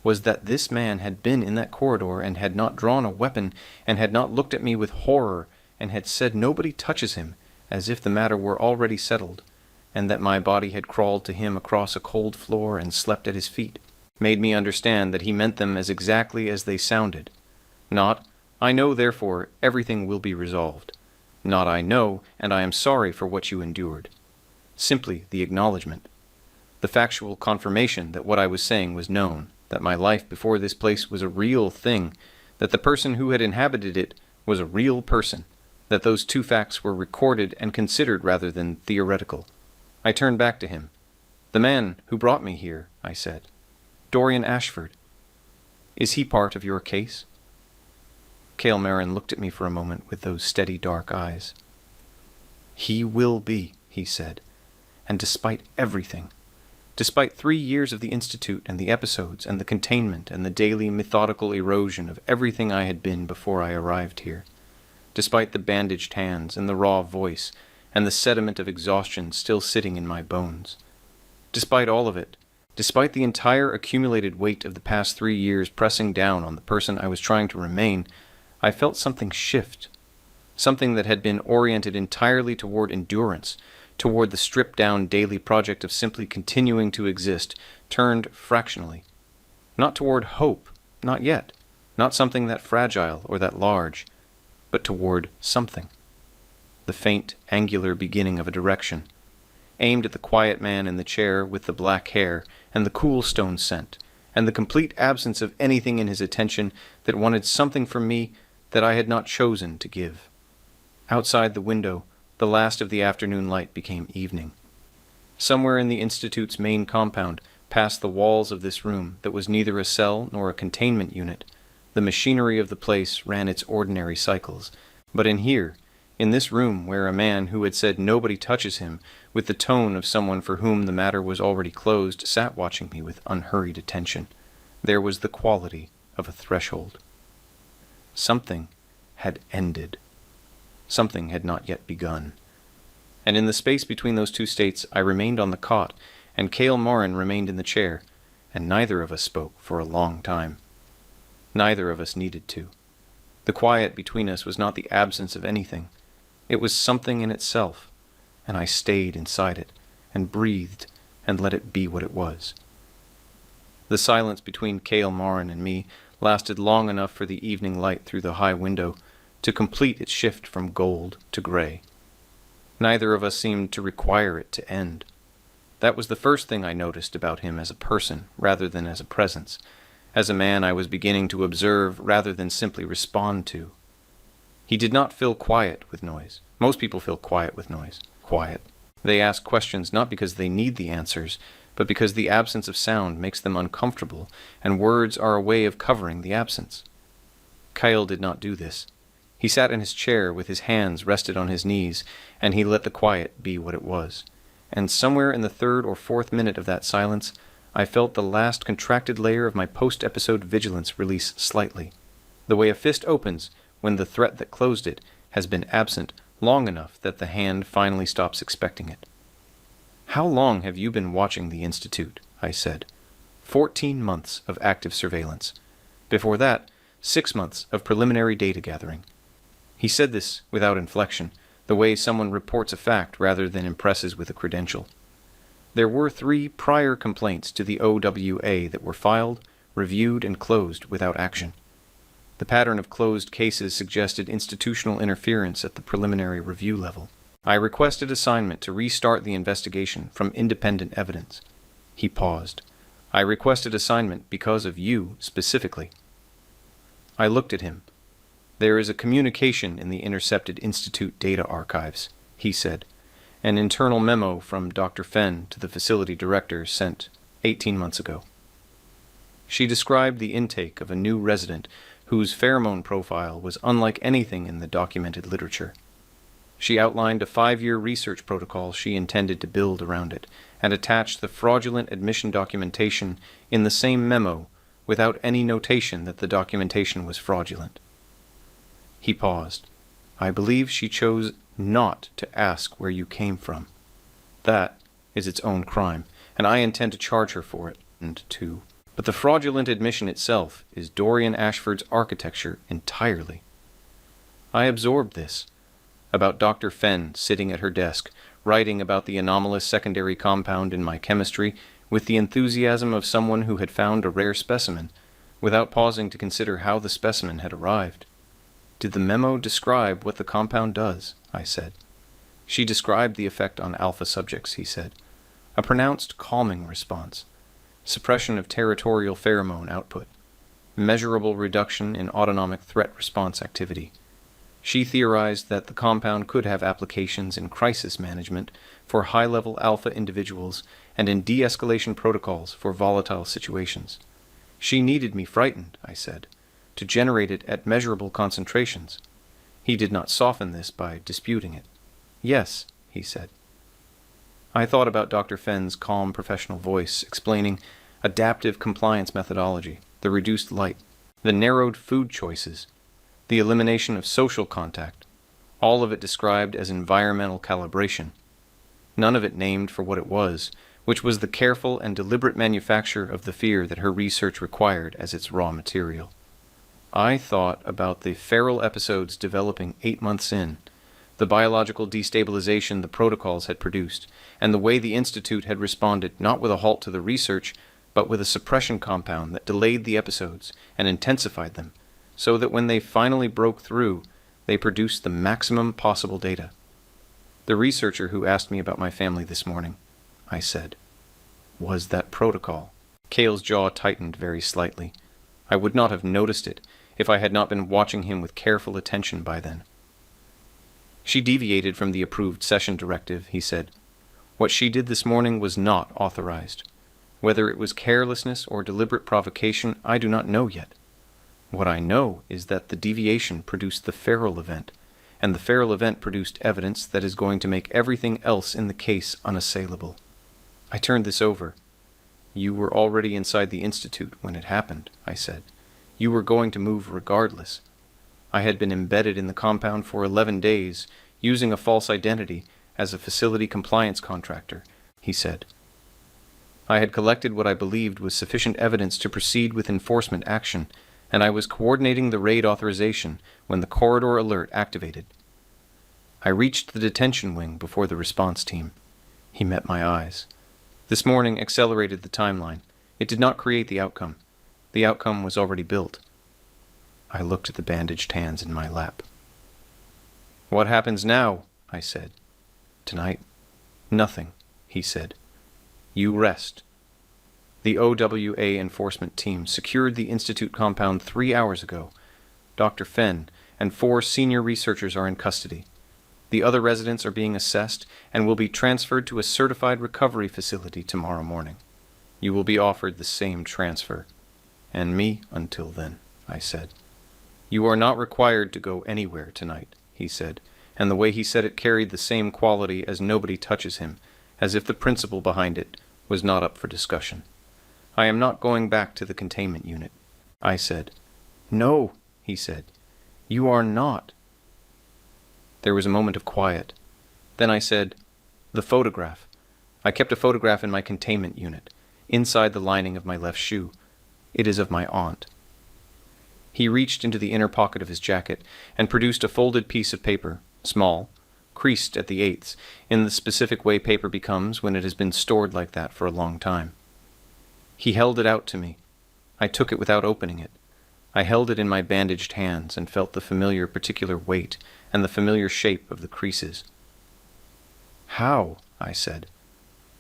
was that this man had been in that corridor and had not drawn a weapon and had not looked at me with horror and had said nobody touches him, as if the matter were already settled, and that my body had crawled to him across a cold floor and slept at his feet, made me understand that he meant them as exactly as they sounded. Not, I know, therefore, everything will be resolved. Not, I know, and I am sorry for what you endured. Simply the acknowledgement. The factual confirmation that what I was saying was known, that my life before this place was a real thing, that the person who had inhabited it was a real person, that those two facts were recorded and considered rather than theoretical. I turned back to him. "The man who brought me here," I said. "Dorian Ashford. Is he part of your case?" Cale Murren looked at me for a moment with those steady dark eyes. "He will be," he said, "and despite everything, despite 3 years of the Institute and the episodes and the containment and the daily methodical erosion of everything I had been before I arrived here, despite the bandaged hands and the raw voice and the sediment of exhaustion still sitting in my bones, despite all of it, despite the entire accumulated weight of the past 3 years pressing down on the person I was trying to remain, I felt something shift, something that had been oriented entirely toward endurance, toward the stripped-down daily project of simply continuing to exist, turned fractionally. Not toward hope, not yet, not something that fragile or that large, but toward something. The faint, angular beginning of a direction, aimed at the quiet man in the chair with the black hair and the cool stone scent, and the complete absence of anything in his attention that wanted something from me that I had not chosen to give. Outside the window, the last of the afternoon light became evening. Somewhere in the Institute's main compound, past the walls of this room that was neither a cell nor a containment unit, the machinery of the place ran its ordinary cycles. But in here, in this room where a man who had said nobody touches him, with the tone of someone for whom the matter was already closed, sat watching me with unhurried attention, there was the quality of a threshold. Something had ended. Something had not yet begun. And in the space between those two states, I remained on the cot, and Cale Murren remained in the chair, and neither of us spoke for a long time. Neither of us needed to. The quiet between us was not the absence of anything. It was something in itself, and I stayed inside it, and breathed, and let it be what it was. The silence between Cale Murren and me lasted long enough for the evening light through the high window to complete its shift from gold to gray. Neither of us seemed to require it to end. That was the first thing I noticed about him as a person rather than as a presence, as a man I was beginning to observe rather than simply respond to. He did not fill quiet with noise. Most people fill quiet with noise. Quiet. They ask questions not because they need the answers, but because the absence of sound makes them uncomfortable, and words are a way of covering the absence. Cale did not do this. He sat in his chair with his hands rested on his knees, and he let the quiet be what it was. And somewhere in the 3rd or 4th minute of that silence, I felt the last contracted layer of my post-episode vigilance release slightly, the way a fist opens when the threat that closed it has been absent long enough that the hand finally stops expecting it. "How long have you been watching the Institute?" I said. 14 months of active surveillance. Before that, 6 months of preliminary data gathering. He said this without inflection, the way someone reports a fact rather than impresses with a credential. There were 3 prior complaints to the OWA that were filed, reviewed, and closed without action. The pattern of closed cases suggested institutional interference at the preliminary review level. I requested assignment to restart the investigation from independent evidence. He paused. I requested assignment because of you specifically. I looked at him. There is a communication in the Intercepted Institute data archives, he said. An internal memo from Dr. Fenn to the facility director sent 18 months ago. She described the intake of a new resident whose pheromone profile was unlike anything in the documented literature. She outlined a 5-year research protocol she intended to build around it, and attached the fraudulent admission documentation in the same memo without any notation that the documentation was fraudulent. He paused. I believe she chose not to ask where you came from. That is its own crime, and I intend to charge her for it, But the fraudulent admission itself is Dorian Ashford's architecture entirely. I absorbed this, about Dr. Fenn sitting at her desk, writing about the anomalous secondary compound in my chemistry with the enthusiasm of someone who had found a rare specimen, without pausing to consider how the specimen had arrived. Did the memo describe what the compound does? I said. She described the effect on alpha subjects, he said. A pronounced calming response. Suppression of territorial pheromone output. Measurable reduction in autonomic threat response activity. She theorized that the compound could have applications in crisis management for high-level alpha individuals and in de-escalation protocols for volatile situations. She needed me frightened, I said, to generate it at measurable concentrations. He did not soften this by disputing it. Yes, he said. I thought about Dr. Fenn's calm professional voice explaining adaptive compliance methodology, the reduced light, the narrowed food choices, the elimination of social contact, all of it described as environmental calibration, none of it named for what it was, which was the careful and deliberate manufacture of the fear that her research required as its raw material. I thought about the feral episodes developing 8 months in, the biological destabilization the protocols had produced, and the way the Institute had responded not with a halt to the research, but with a suppression compound that delayed the episodes and intensified them, so that when they finally broke through, they produced the maximum possible data. The researcher who asked me about my family this morning, I said, was that protocol. Cale's jaw tightened very slightly. I would not have noticed it if I had not been watching him with careful attention by then. She deviated from the approved session directive, he said. What she did this morning was not authorized. Whether it was carelessness or deliberate provocation, I do not know yet. What I know is that the deviation produced the feral event, and the feral event produced evidence that is going to make everything else in the case unassailable. I turned this over. You were already inside the Institute when it happened, I said. You were going to move regardless. I had been embedded in the compound for 11 days, using a false identity as a facility compliance contractor, he said. I had collected what I believed was sufficient evidence to proceed with enforcement action, and I was coordinating the raid authorization when the corridor alert activated. I reached the detention wing before the response team. He met my eyes. This morning accelerated the timeline. It did not create the outcome. The outcome was already built. I looked at the bandaged hands in my lap. What happens now? I said. Tonight? Nothing, he said. You rest. The OWA enforcement team secured the Institute compound 3 hours ago. Dr. Fenn and 4 senior researchers are in custody. The other residents are being assessed and will be transferred to a certified recovery facility tomorrow morning. You will be offered the same transfer. And me until then, I said. You are not required to go anywhere tonight, he said, and the way he said it carried the same quality as nobody touches him, as if the principle behind it was not up for discussion. I am not going back to the containment unit, I said. No, he said. You are not. There was a moment of quiet. Then I said, the photograph. I kept a photograph in my containment unit, inside the lining of my left shoe. It is of my aunt. He reached into the inner pocket of his jacket and produced a folded piece of paper, small, creased at the eighths, in the specific way paper becomes when it has been stored like that for a long time. He held it out to me. I took it without opening it. I held it in my bandaged hands and felt the familiar particular weight and the familiar shape of the creases. How? I said.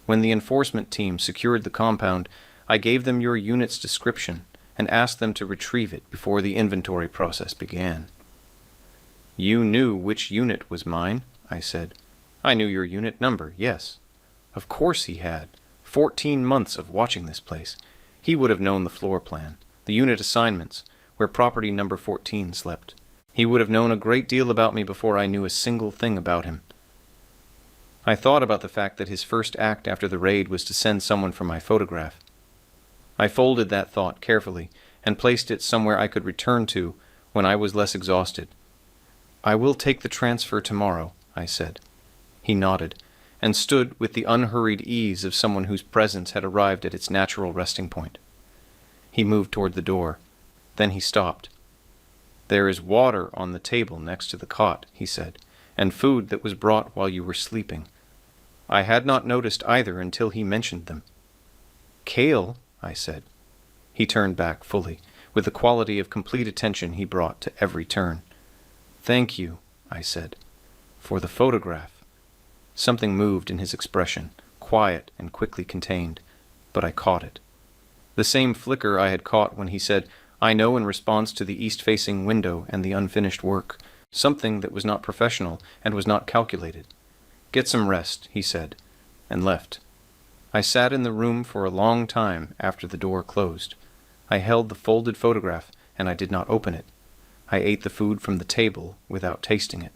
When the enforcement team secured the compound, I gave them your unit's description and asked them to retrieve it before the inventory process began. You knew which unit was mine, I said. I knew your unit number, yes. Of course he had. 14 months of watching this place. He would have known the floor plan, the unit assignments, where property number 14 slept. He would have known a great deal about me before I knew a single thing about him. I thought about the fact that his first act after the raid was to send someone for my photograph. I folded that thought carefully and placed it somewhere I could return to when I was less exhausted. I will take the transfer tomorrow, I said. He nodded and stood with the unhurried ease of someone whose presence had arrived at its natural resting point. He moved toward the door. Then he stopped. There is water on the table next to the cot, he said, and food that was brought while you were sleeping. I had not noticed either until he mentioned them. Kale, I said. He turned back fully, with the quality of complete attention he brought to every turn. Thank you, I said, for the photograph. Something moved in his expression, quiet and quickly contained, but I caught it. The same flicker I had caught when he said, I know, in response to the east-facing window and the unfinished work, something that was not professional and was not calculated. Get some rest, he said, and left. I sat in the room for a long time after the door closed. I held the folded photograph, and I did not open it. I ate the food from the table without tasting it.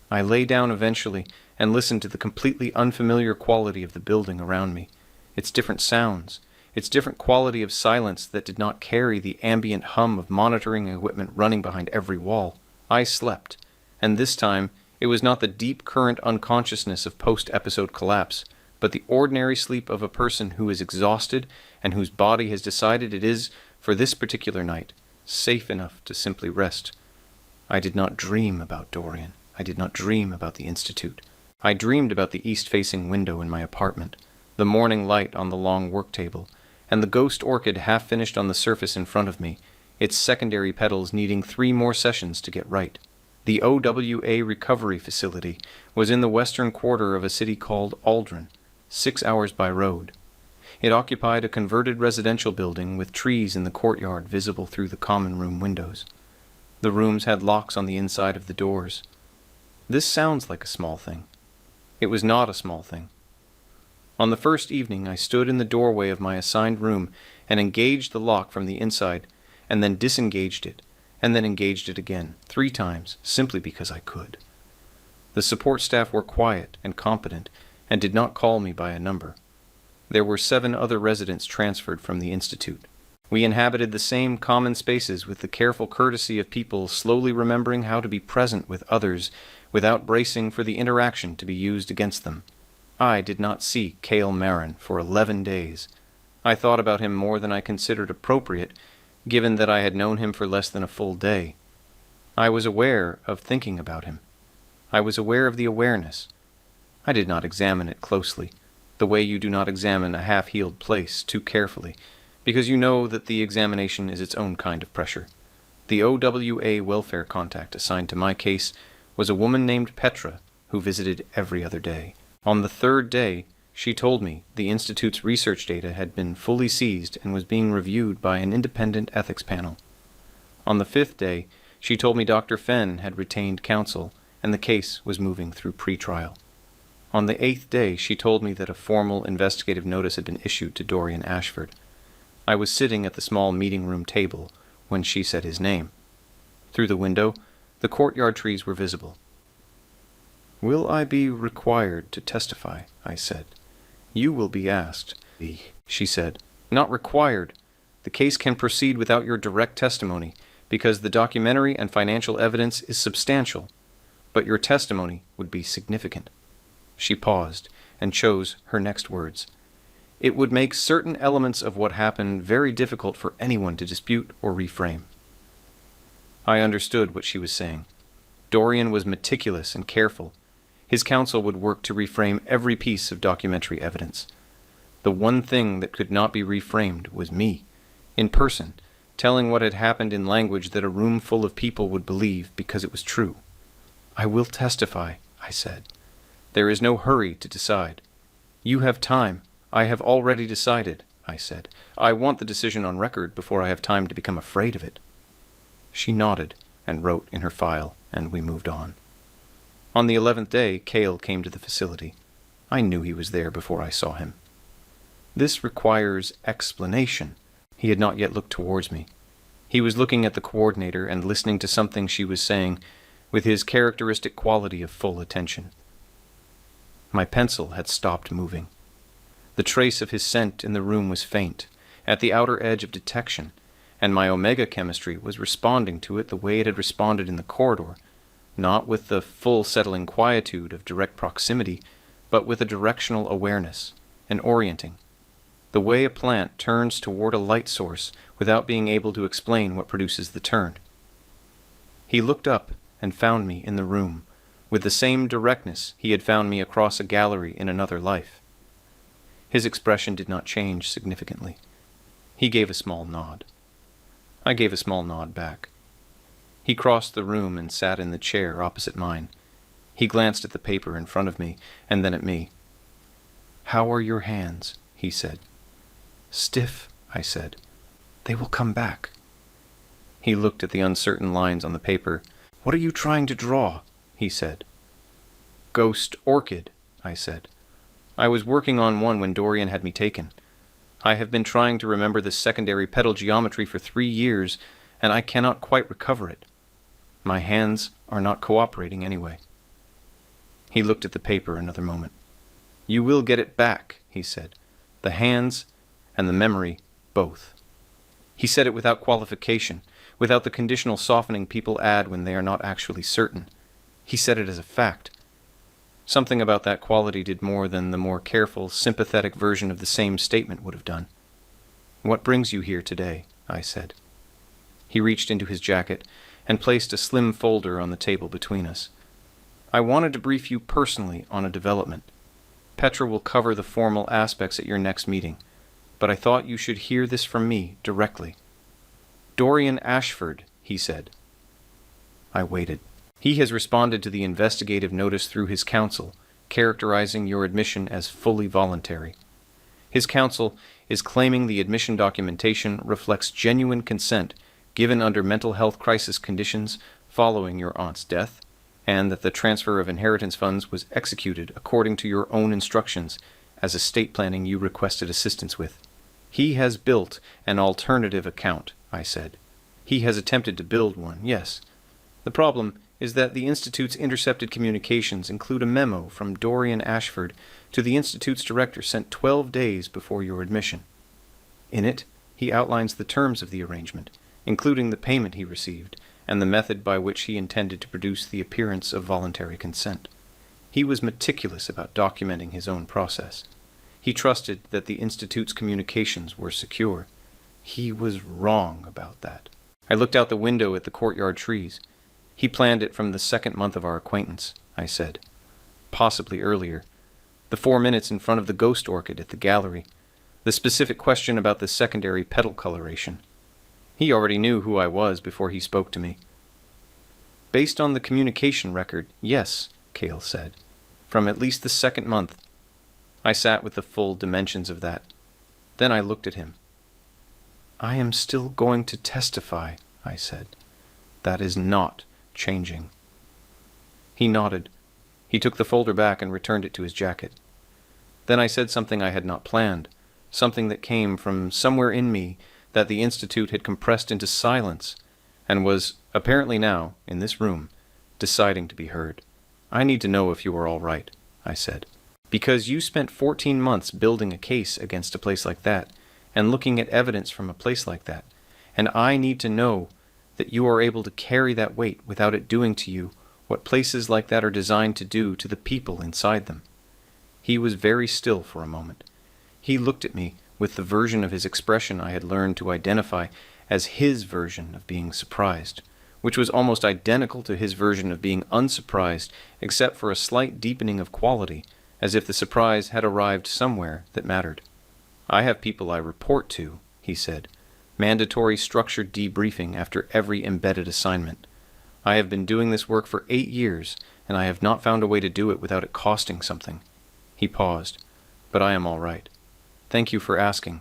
I lay down eventually and listened to the completely unfamiliar quality of the building around me, its different sounds, its different quality of silence that did not carry the ambient hum of monitoring equipment running behind every wall. I slept, and this time it was not the deep current unconsciousness of post-episode collapse, but the ordinary sleep of a person who is exhausted and whose body has decided it is, for this particular night, safe enough to simply rest. I did not dream about Dorian. I did not dream about the Institute. I dreamed about the east-facing window in my apartment, the morning light on the long work table, and the ghost orchid half-finished on the surface in front of me, its secondary petals needing 3 more sessions to get right. The OWA recovery facility was in the western quarter of a city called Aldrin, 6 hours by road. It occupied a converted residential building with trees in the courtyard visible through the common room windows. The rooms had locks on the inside of the doors. This sounds like a small thing. It was not a small thing. On the first evening, I stood in the doorway of my assigned room and engaged the lock from the inside, and then disengaged it, and then engaged it again, 3 times, simply because I could. The support staff were quiet and competent, and did not call me by a number. There were 7 other residents transferred from the Institute. We inhabited the same common spaces with the careful courtesy of people slowly remembering how to be present with others without bracing for the interaction to be used against them. I did not see Cale Marin for 11 days. I thought about him more than I considered appropriate, given that I had known him for less than a full day. I was aware of thinking about him. I was aware of the awareness. I did not examine it closely, the way you do not examine a half-healed place too carefully, because you know that the examination is its own kind of pressure. The OWA welfare contact assigned to my case was a woman named Petra, who visited every other day. On the 3rd day, she told me the Institute's research data had been fully seized and was being reviewed by an independent ethics panel. On the 5th day, she told me Dr. Fenn had retained counsel and the case was moving through pre-trial. On the 8th day, she told me that a formal investigative notice had been issued to Dorian Ashford. I was sitting at the small meeting room table when she said his name. Through the window, the courtyard trees were visible. "Will I be required to testify?" I said. "You will be asked," she said. "Not required. The case can proceed without your direct testimony, because the documentary and financial evidence is substantial, but your testimony would be significant." She paused and chose her next words. "It would make certain elements of what happened very difficult for anyone to dispute or reframe." I understood what she was saying. Dorian was meticulous and careful. His counsel would work to reframe every piece of documentary evidence. The one thing that could not be reframed was me, in person, telling what had happened in language that a room full of people would believe because it was true. "I will testify," I said. There is no hurry to decide. You have time. I have already decided, I said. I want the decision on record before I have time to become afraid of it. She nodded and wrote in her file, and we moved on. On the 11th day, Cale came to the facility. I knew he was there before I saw him. This requires explanation. He had not yet looked towards me. He was looking at the coordinator and listening to something she was saying with his characteristic quality of full attention. My pencil had stopped moving. The trace of his scent in the room was faint, at the outer edge of detection, and my omega chemistry was responding to it the way it had responded in the corridor, not with the full settling quietude of direct proximity, but with a directional awareness, an orienting, the way a plant turns toward a light source without being able to explain what produces the turn. He looked up and found me in the room, with the same directness he had found me across a gallery in another life. His expression did not change significantly. He gave a small nod. I gave a small nod back. He crossed the room and sat in the chair opposite mine. He glanced at the paper in front of me, and then at me. "How are your hands?" he said. "Stiff," I said. "They will come back." He looked at the uncertain lines on the paper. "What are you trying to draw?" he said. "Ghost orchid," I said. "I was working on one when Dorian had me taken. I have been trying to remember the secondary petal geometry for 3 years, and I cannot quite recover it. My hands are not cooperating anyway." He looked at the paper another moment. "You will get it back," he said. "The hands and the memory, both." He said it without qualification, without the conditional softening people add when they are not actually certain. He said it as a fact. Something about that quality did more than the more careful, sympathetic version of the same statement would have done. "What brings you here today?" I said. He reached into his jacket and placed a slim folder on the table between us. "I wanted to brief you personally on a development. Petra will cover the formal aspects at your next meeting, but I thought you should hear this from me directly." "Dorian Ashford," he said. I waited. "He has responded to the investigative notice through his counsel, characterizing your admission as fully voluntary. His counsel is claiming the admission documentation reflects genuine consent given under mental health crisis conditions following your aunt's death, and that the transfer of inheritance funds was executed according to your own instructions as estate planning you requested assistance with. He has built an alternative account," I said. "He has attempted to build one, yes. The problem is that the Institute's intercepted communications include a memo from Dorian Ashford to the Institute's director sent 12 days before your admission. In it, he outlines the terms of the arrangement, including the payment he received, and the method by which he intended to produce the appearance of voluntary consent. He was meticulous about documenting his own process. He trusted that the Institute's communications were secure. He was wrong about that. I looked out the window at the courtyard trees. He planned it from the 2nd month of our acquaintance, I said. Possibly earlier. The 4 minutes in front of the ghost orchid at the gallery. The specific question about the secondary petal coloration. He already knew who I was before he spoke to me. "Based on the communication record, yes," Cale said. "From at least the 2nd month." I sat with the full dimensions of that. Then I looked at him. "I am still going to testify," I said. "That is not changing." He nodded. He took the folder back and returned it to his jacket. Then I said something I had not planned, something that came from somewhere in me that the Institute had compressed into silence and was, apparently now, in this room, deciding to be heard. "I need to know if you are all right," I said. "Because you spent 14 months building a case against a place like that and looking at evidence from a place like that, and I need to know that you are able to carry that weight without it doing to you what places like that are designed to do to the people inside them." He was very still for a moment. He looked at me with the version of his expression I had learned to identify as his version of being surprised, which was almost identical to his version of being unsurprised except for a slight deepening of quality, as if the surprise had arrived somewhere that mattered. "I have people I report to," he said. "Mandatory structured debriefing after every embedded assignment. I have been doing this work for 8 years, and I have not found a way to do it without it costing something. He paused. But I am all right. Thank you for asking.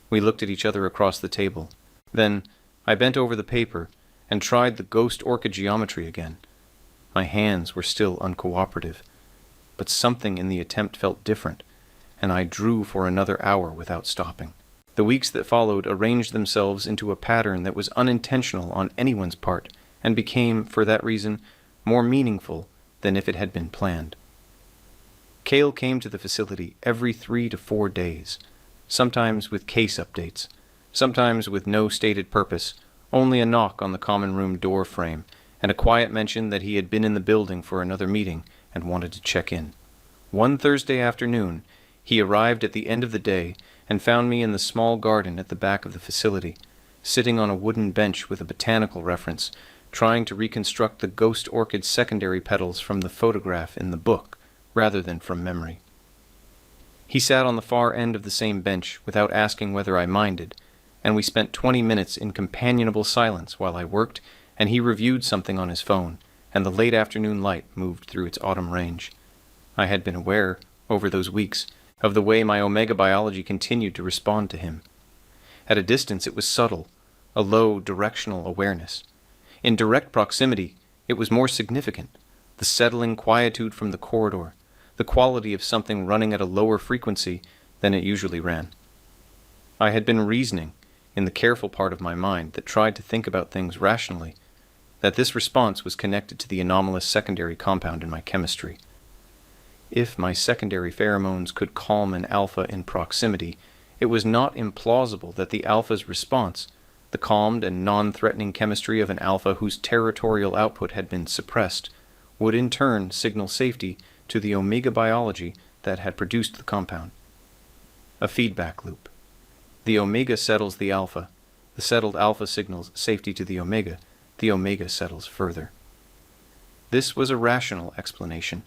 We looked at each other across the table. Then I bent over the paper and tried the ghost orchid geometry again. My hands were still uncooperative, but something in the attempt felt different, and I drew for another hour without stopping. The weeks that followed arranged themselves into a pattern that was unintentional on anyone's part, and became, for that reason, more meaningful than if it had been planned. Cale came to the facility every 3 to 4 days, sometimes with case updates, sometimes with no stated purpose, only a knock on the common room door frame, and a quiet mention that he had been in the building for another meeting and wanted to check in. One Thursday afternoon, he arrived at the end of the day and found me in the small garden at the back of the facility, sitting on a wooden bench with a botanical reference, trying to reconstruct the ghost orchid secondary petals from the photograph in the book, rather than from memory. He sat on the far end of the same bench without asking whether I minded, and we spent 20 minutes in companionable silence while I worked and he reviewed something on his phone, and the late afternoon light moved through its autumn range. I had been aware, over those weeks, of the way my omega biology continued to respond to him. At a distance it was subtle, a low directional awareness. In direct proximity it was more significant, the settling quietude from the corridor, the quality of something running at a lower frequency than it usually ran. I had been reasoning, in the careful part of my mind that tried to think about things rationally, that this response was connected to the anomalous secondary compound in my chemistry. If my secondary pheromones could calm an alpha in proximity, it was not implausible that the alpha's response, the calmed and non-threatening chemistry of an alpha whose territorial output had been suppressed, would in turn signal safety to the omega biology that had produced the compound. A feedback loop. The omega settles the alpha. The settled alpha signals safety to the omega settles further. This was a rational explanation.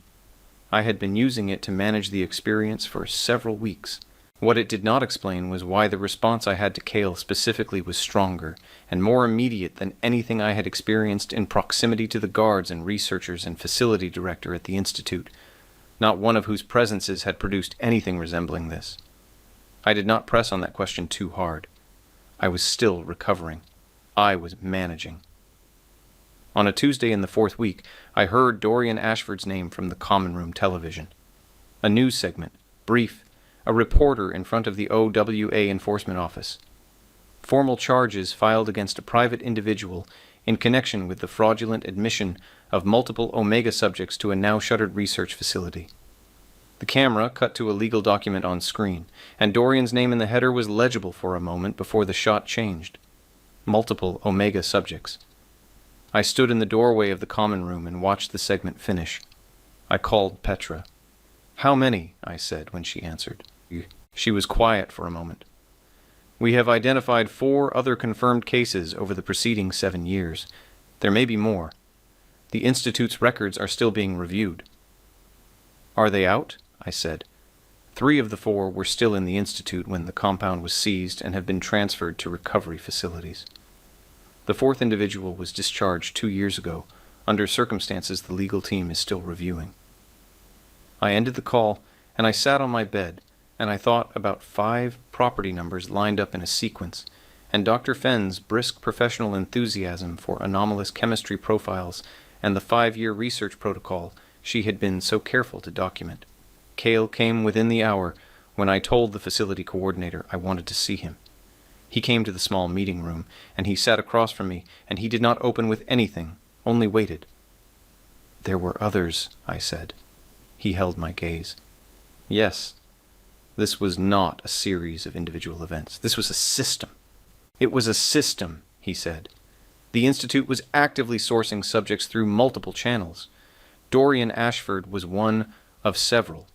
I had been using it to manage the experience for several weeks. What it did not explain was why the response I had to Cale specifically was stronger and more immediate than anything I had experienced in proximity to the guards and researchers and facility director at the Institute, not one of whose presences had produced anything resembling this. I did not press on that question too hard. I was still recovering. I was managing. On a Tuesday in the 4th week, I heard Dorian Ashford's name from the common room television. A news segment, brief, a reporter in front of the OWA enforcement office. Formal charges filed against a private individual in connection with the fraudulent admission of multiple omega subjects to a now shuttered research facility. The camera cut to a legal document on screen, and Dorian's name in the header was legible for a moment before the shot changed. Multiple omega subjects. I stood in the doorway of the common room and watched the segment finish. I called Petra. "How many?" I said when she answered. She was quiet for a moment. "We have identified 4 other confirmed cases over the preceding 7 years. There may be more. The Institute's records are still being reviewed." "Are they out?" I said. 3 of the 4 were still in the Institute when the compound was seized and have been transferred to recovery facilities. The 4th individual was discharged 2 years ago, under circumstances the legal team is still reviewing. I ended the call, and I sat on my bed, and I thought about 5 property numbers lined up in a sequence, and Dr. Fenn's brisk professional enthusiasm for anomalous chemistry profiles and the 5-year research protocol she had been so careful to document. Cale came within the hour when I told the facility coordinator I wanted to see him. He came to the small meeting room, and he sat across from me, and he did not open with anything, only waited. "There were others," I said. He held my gaze. "Yes. This was not a series of individual events. This was a system." "It was a system," he said. "The Institute was actively sourcing subjects through multiple channels. Dorian Ashford was one of several.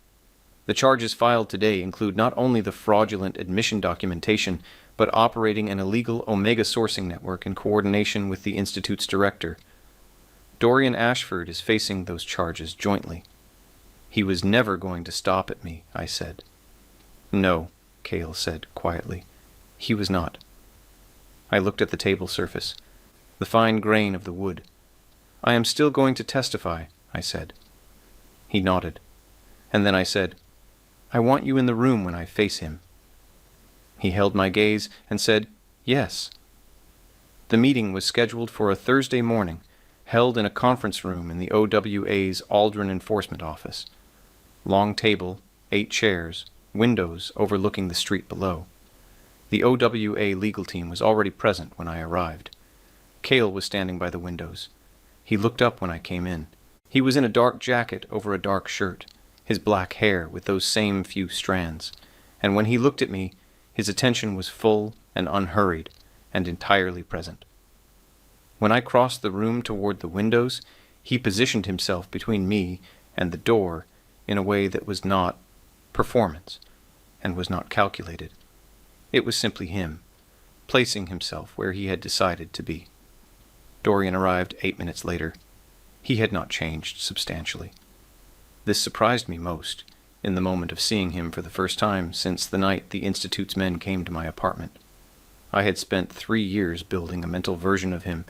The charges filed today include not only the fraudulent admission documentation, but operating an illegal omega sourcing network in coordination with the Institute's director. Dorian Ashford is facing those charges jointly." "He was never going to stop at me," I said. "No," Cale said quietly. "He was not." I looked at the table surface, the fine grain of the wood. I am still going to testify, I said. He nodded, and then I said, I want you in the room when I face him. He held my gaze and said, yes. The meeting was scheduled for a Thursday morning, held in a conference room in the OWA's Aldrin Enforcement Office. Long table, 8 chairs, windows overlooking the street below. The OWA legal team was already present when I arrived. Cale was standing by the windows. He looked up when I came in. He was in a dark jacket over a dark shirt, his black hair with those same few strands, and when he looked at me, his attention was full and unhurried and entirely present. When I crossed the room toward the windows, he positioned himself between me and the door in a way that was not performance and was not calculated. It was simply him, placing himself where he had decided to be. Dorian arrived 8 minutes later. He had not changed substantially. This surprised me most, in the moment of seeing him for the first time since the night the Institute's men came to my apartment. I had spent 3 years building a mental version of him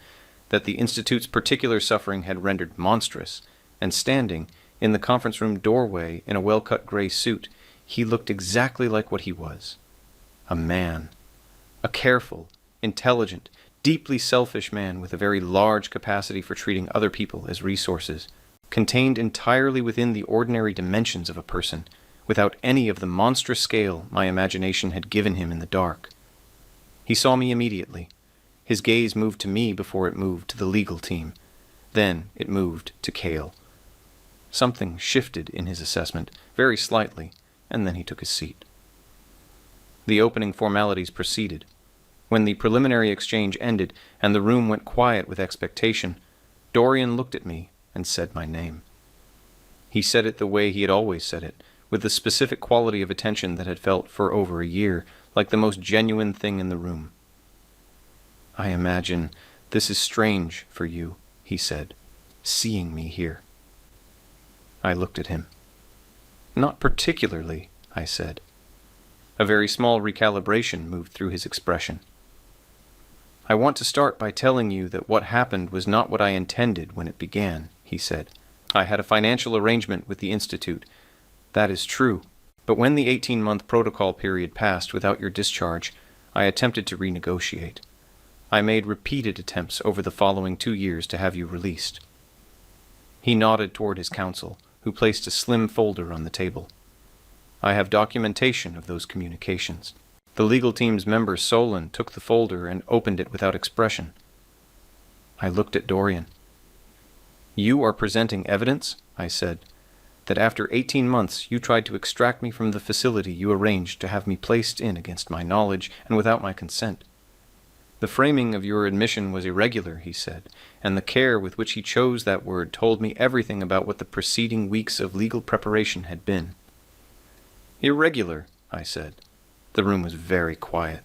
that the Institute's particular suffering had rendered monstrous, and standing in the conference room doorway in a well-cut gray suit, he looked exactly like what he was. A man. A careful, intelligent, deeply selfish man with a very large capacity for treating other people as resources, contained entirely within the ordinary dimensions of a person, without any of the monstrous scale my imagination had given him in the dark. He saw me immediately. His gaze moved to me before it moved to the legal team. Then it moved to Cale. Something shifted in his assessment, very slightly, and then he took his seat. The opening formalities proceeded. When the preliminary exchange ended and the room went quiet with expectation, Dorian looked at me and said my name. He said it the way he had always said it, with the specific quality of attention that had felt for over a year like the most genuine thing in the room. I imagine this is strange for you, he said, seeing me here. I looked at him. Not particularly, I said. A very small recalibration moved through his expression. I want to start by telling you that what happened was not what I intended when it began, he said. I had a financial arrangement with the Institute. That is true. But when the 18-month protocol period passed without your discharge, I attempted to renegotiate. I made repeated attempts over the following 2 years to have you released. He nodded toward his counsel, who placed a slim folder on the table. I have documentation of those communications. The legal team's member Solon took the folder and opened it without expression. I looked at Dorian. You are presenting evidence, I said, that after 18 months you tried to extract me from the facility you arranged to have me placed in against my knowledge and without my consent. The framing of your admission was irregular, he said, and the care with which he chose that word told me everything about what the preceding weeks of legal preparation had been. Irregular, I said. The room was very quiet.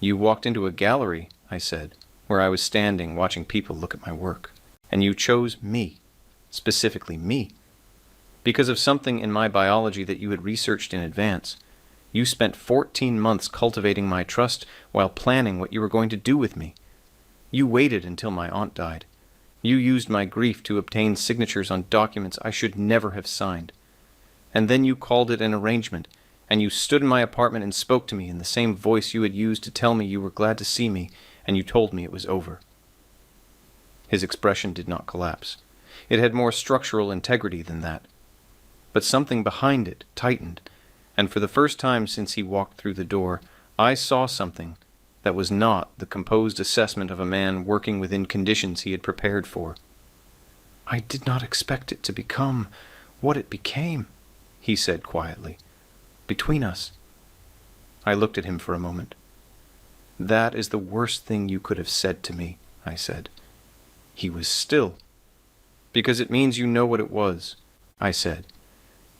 You walked into a gallery, I said, where I was standing watching people look at my work, and you chose me, specifically me. Because of something in my biology that you had researched in advance, you spent 14 months cultivating my trust while planning what you were going to do with me. You waited until my aunt died. You used my grief to obtain signatures on documents I should never have signed. And then you called it an arrangement, and you stood in my apartment and spoke to me in the same voice you had used to tell me you were glad to see me, and you told me it was over. His expression did not collapse. It had more structural integrity than that. But something behind it tightened, and for the first time since he walked through the door, I saw something that was not the composed assessment of a man working within conditions he had prepared for. I did not expect it to become what it became, he said quietly. Between us. I looked at him for a moment. That is the worst thing you could have said to me, I said. He was still. Because it means you know what it was, I said.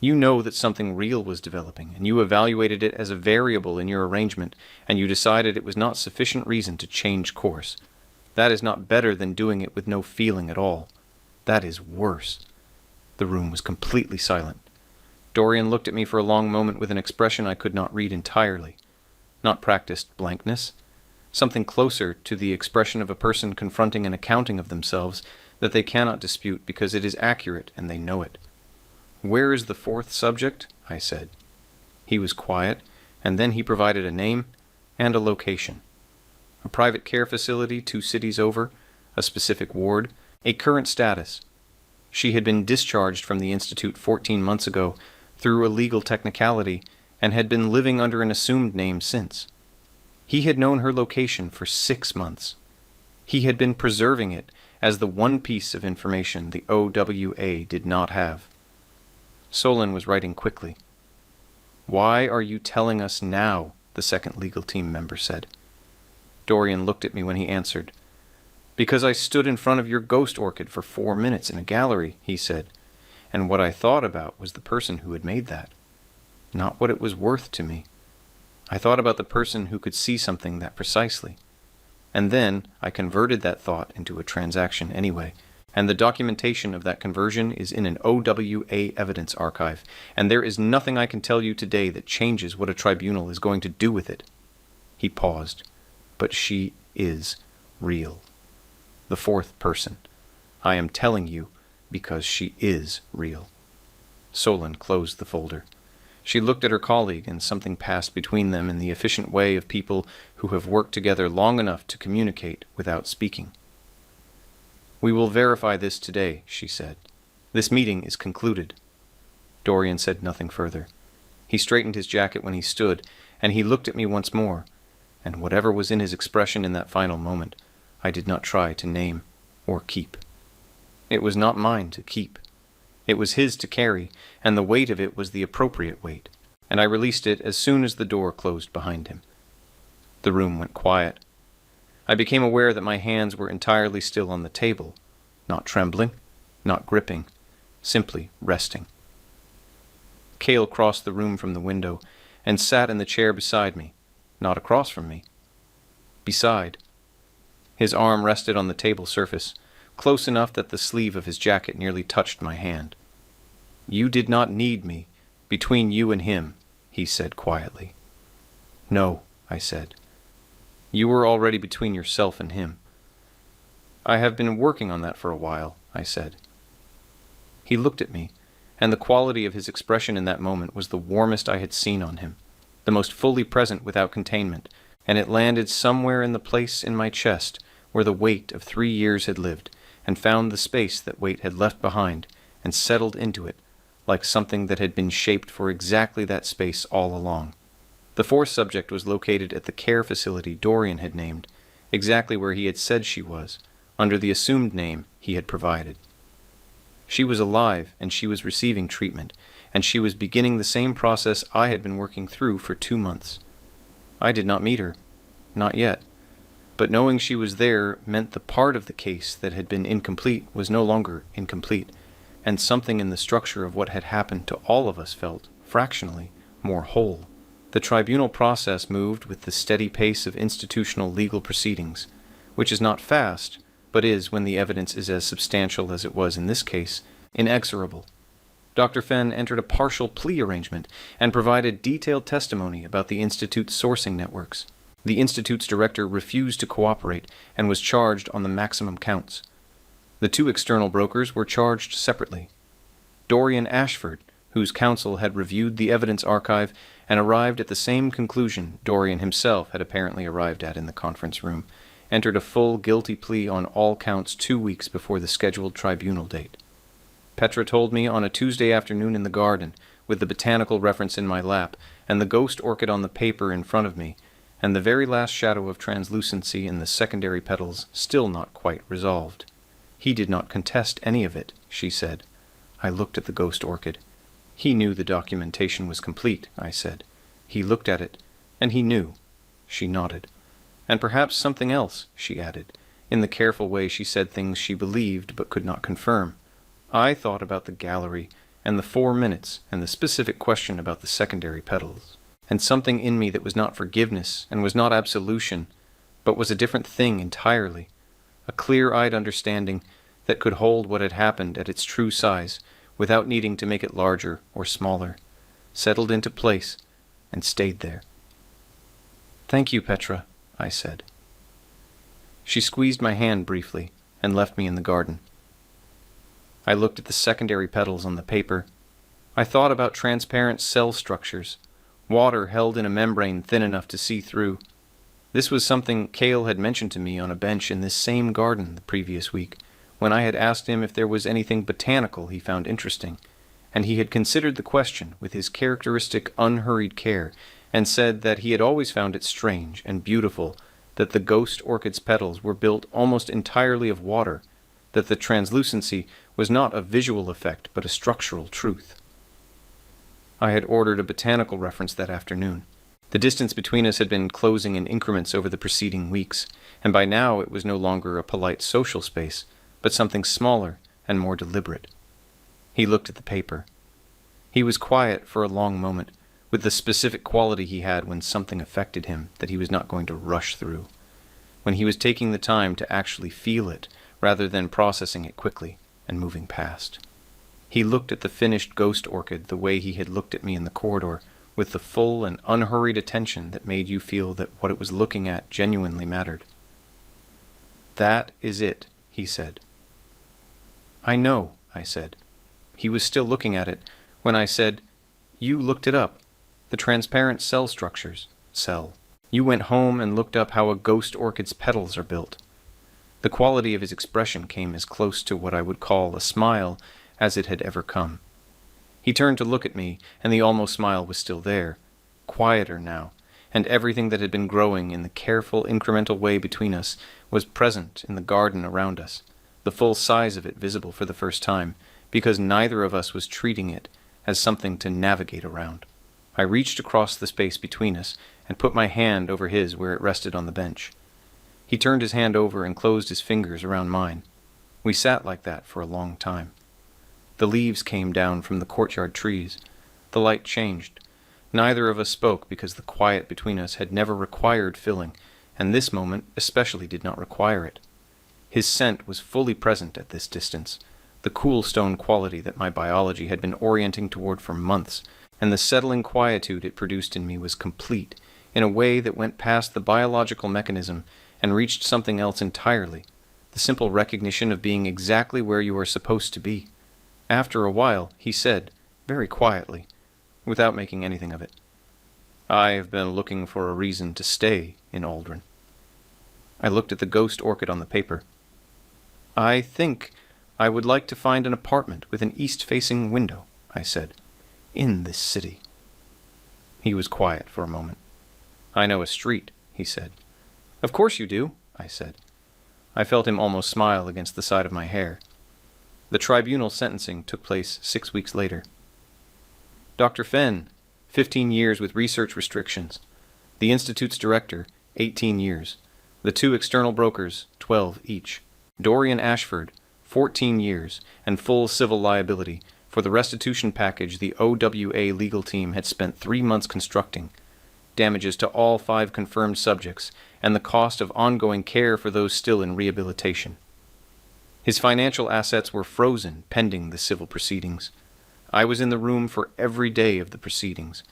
You know that something real was developing, and you evaluated it as a variable in your arrangement, and you decided it was not sufficient reason to change course. That is not better than doing it with no feeling at all. That is worse. The room was completely silent. Dorian looked at me for a long moment with an expression I could not read entirely. Not practiced blankness. Something closer to the expression of a person confronting an accounting of themselves that they cannot dispute because it is accurate and they know it. Where is the fourth subject? I said. He was quiet, and then he provided a name and a location. A private care facility 2 cities over, a specific ward, a current status. She had been discharged from the institute 14 months ago through a legal technicality and had been living under an assumed name since. He had known her location for 6 months. He had been preserving it as the one piece of information the OWA did not have. Solon was writing quickly. "Why are you telling us now?" the second legal team member said. Dorian looked at me when he answered. "Because I stood in front of your ghost orchid for 4 minutes in a gallery," he said, "and what I thought about was the person who had made that, not what it was worth to me. I thought about the person who could see something that precisely. And then I converted that thought into a transaction anyway, and the documentation of that conversion is in an OWA evidence archive, and there is nothing I can tell you today that changes what a tribunal is going to do with it." He paused. "But she is real. The fourth person. I am telling you because she is real." Solon closed the folder. She looked at her colleague, and something passed between them in the efficient way of people who have worked together long enough to communicate without speaking. "We will verify this today," she said. "This meeting is concluded." Dorian said nothing further. He straightened his jacket when he stood, and he looked at me once more, and whatever was in his expression in that final moment, I did not try to name or keep. It was not mine to keep. It was his to carry, and the weight of it was the appropriate weight, and I released it as soon as the door closed behind him. The room went quiet. I became aware that my hands were entirely still on the table, not trembling, not gripping, simply resting. Cale crossed the room from the window and sat in the chair beside me, not across from me. Beside. His arm rested on the table surface, close enough that the sleeve of his jacket nearly touched my hand. "You did not need me, between you and him," he said quietly. "No," I said. "You were already between yourself and him." "I have been working on that for a while," I said. He looked at me, and the quality of his expression in that moment was the warmest I had seen on him, the most fully present without containment, and it landed somewhere in the place in my chest where the weight of 3 years had lived, and found the space that weight had left behind, and settled into it, like something that had been shaped for exactly that space all along. The fourth subject was located at the care facility Dorian had named, exactly where he had said she was, under the assumed name he had provided. She was alive, and she was receiving treatment, and she was beginning the same process I had been working through for 2 months. I did not meet her, not yet, but knowing she was there meant the part of the case that had been incomplete was no longer incomplete, and something in the structure of what had happened to all of us felt, fractionally, more whole. The tribunal process moved with the steady pace of institutional legal proceedings, which is not fast, but is, when the evidence is as substantial as it was in this case, inexorable. Dr. Fenn entered a partial plea arrangement and provided detailed testimony about the Institute's sourcing networks. The Institute's director refused to cooperate and was charged on the maximum counts. The 2 external brokers were charged separately. Dorian Ashford, whose counsel had reviewed the evidence archive and arrived at the same conclusion Dorian himself had apparently arrived at in the conference room, entered a full guilty plea on all counts 2 weeks before the scheduled tribunal date. Petra told me on a Tuesday afternoon in the garden, with the botanical reference in my lap, and the ghost orchid on the paper in front of me, and the very last shadow of translucency in the secondary petals still not quite resolved. He did not contest any of it, she said. I looked at the ghost orchid. He knew the documentation was complete, I said. He looked at it, and he knew. She nodded. And perhaps something else, she added, in the careful way she said things she believed but could not confirm. I thought about the gallery, and the 4 minutes, and the specific question about the secondary petals, and something in me that was not forgiveness and was not absolution, but was a different thing entirely, a clear-eyed understanding that could hold what had happened at its true size without needing to make it larger or smaller, settled into place and stayed there. "Thank you, Petra," I said. She squeezed my hand briefly and left me in the garden. I looked at the secondary petals on the paper. I thought about transparent cell structures, water held in a membrane thin enough to see through. This was something Cale had mentioned to me on a bench in this same garden the previous week, when I had asked him if there was anything botanical he found interesting, and he had considered the question with his characteristic unhurried care, and said that he had always found it strange and beautiful that the ghost orchid's petals were built almost entirely of water, that the translucency was not a visual effect but a structural truth. I had ordered a botanical reference that afternoon. The distance between us had been closing in increments over the preceding weeks, and by now it was no longer a polite social space, but something smaller and more deliberate. He looked at the paper. He was quiet for a long moment, with the specific quality he had when something affected him that he was not going to rush through, when he was taking the time to actually feel it rather than processing it quickly and moving past. He looked at the finished ghost orchid the way he had looked at me in the corridor, with the full and unhurried attention that made you feel that what it was looking at genuinely mattered. "That is it," he said. "I know," I said. He was still looking at it when I said, "You looked it up. The transparent cell structures. Cell. You went home and looked up how a ghost orchid's petals are built." The quality of his expression came as close to what I would call a smile as it had ever come. He turned to look at me, and the almost smile was still there, quieter now, and everything that had been growing in the careful, incremental way between us was present in the garden around us, the full size of it visible for the first time, because neither of us was treating it as something to navigate around. I reached across the space between us and put my hand over his where it rested on the bench. He turned his hand over and closed his fingers around mine. We sat like that for a long time. The leaves came down from the courtyard trees. The light changed. Neither of us spoke because the quiet between us had never required filling, and this moment especially did not require it. His scent was fully present at this distance, the cool stone quality that my biology had been orienting toward for months, and the settling quietude it produced in me was complete, in a way that went past the biological mechanism and reached something else entirely, the simple recognition of being exactly where you are supposed to be. After a while, he said, very quietly, without making anything of it, "I have been looking for a reason to stay in Aldrin." I looked at the ghost orchid on the paper. "I think I would like to find an apartment with an east-facing window," I said, "in this city." He was quiet for a moment. "I know a street," he said. "Of course you do," I said. I felt him almost smile against the side of my hair. The tribunal sentencing took place 6 weeks later. Dr. Fenn, 15 years with research restrictions. The Institute's director, 18 years. The 2 external brokers, 12 each. Dorian Ashford, 14 years, and full civil liability for the restitution package the OWA legal team had spent 3 months constructing, damages to all 5 confirmed subjects, and the cost of ongoing care for those still in rehabilitation. His financial assets were frozen pending the civil proceedings. I was in the room for every day of the proceedings.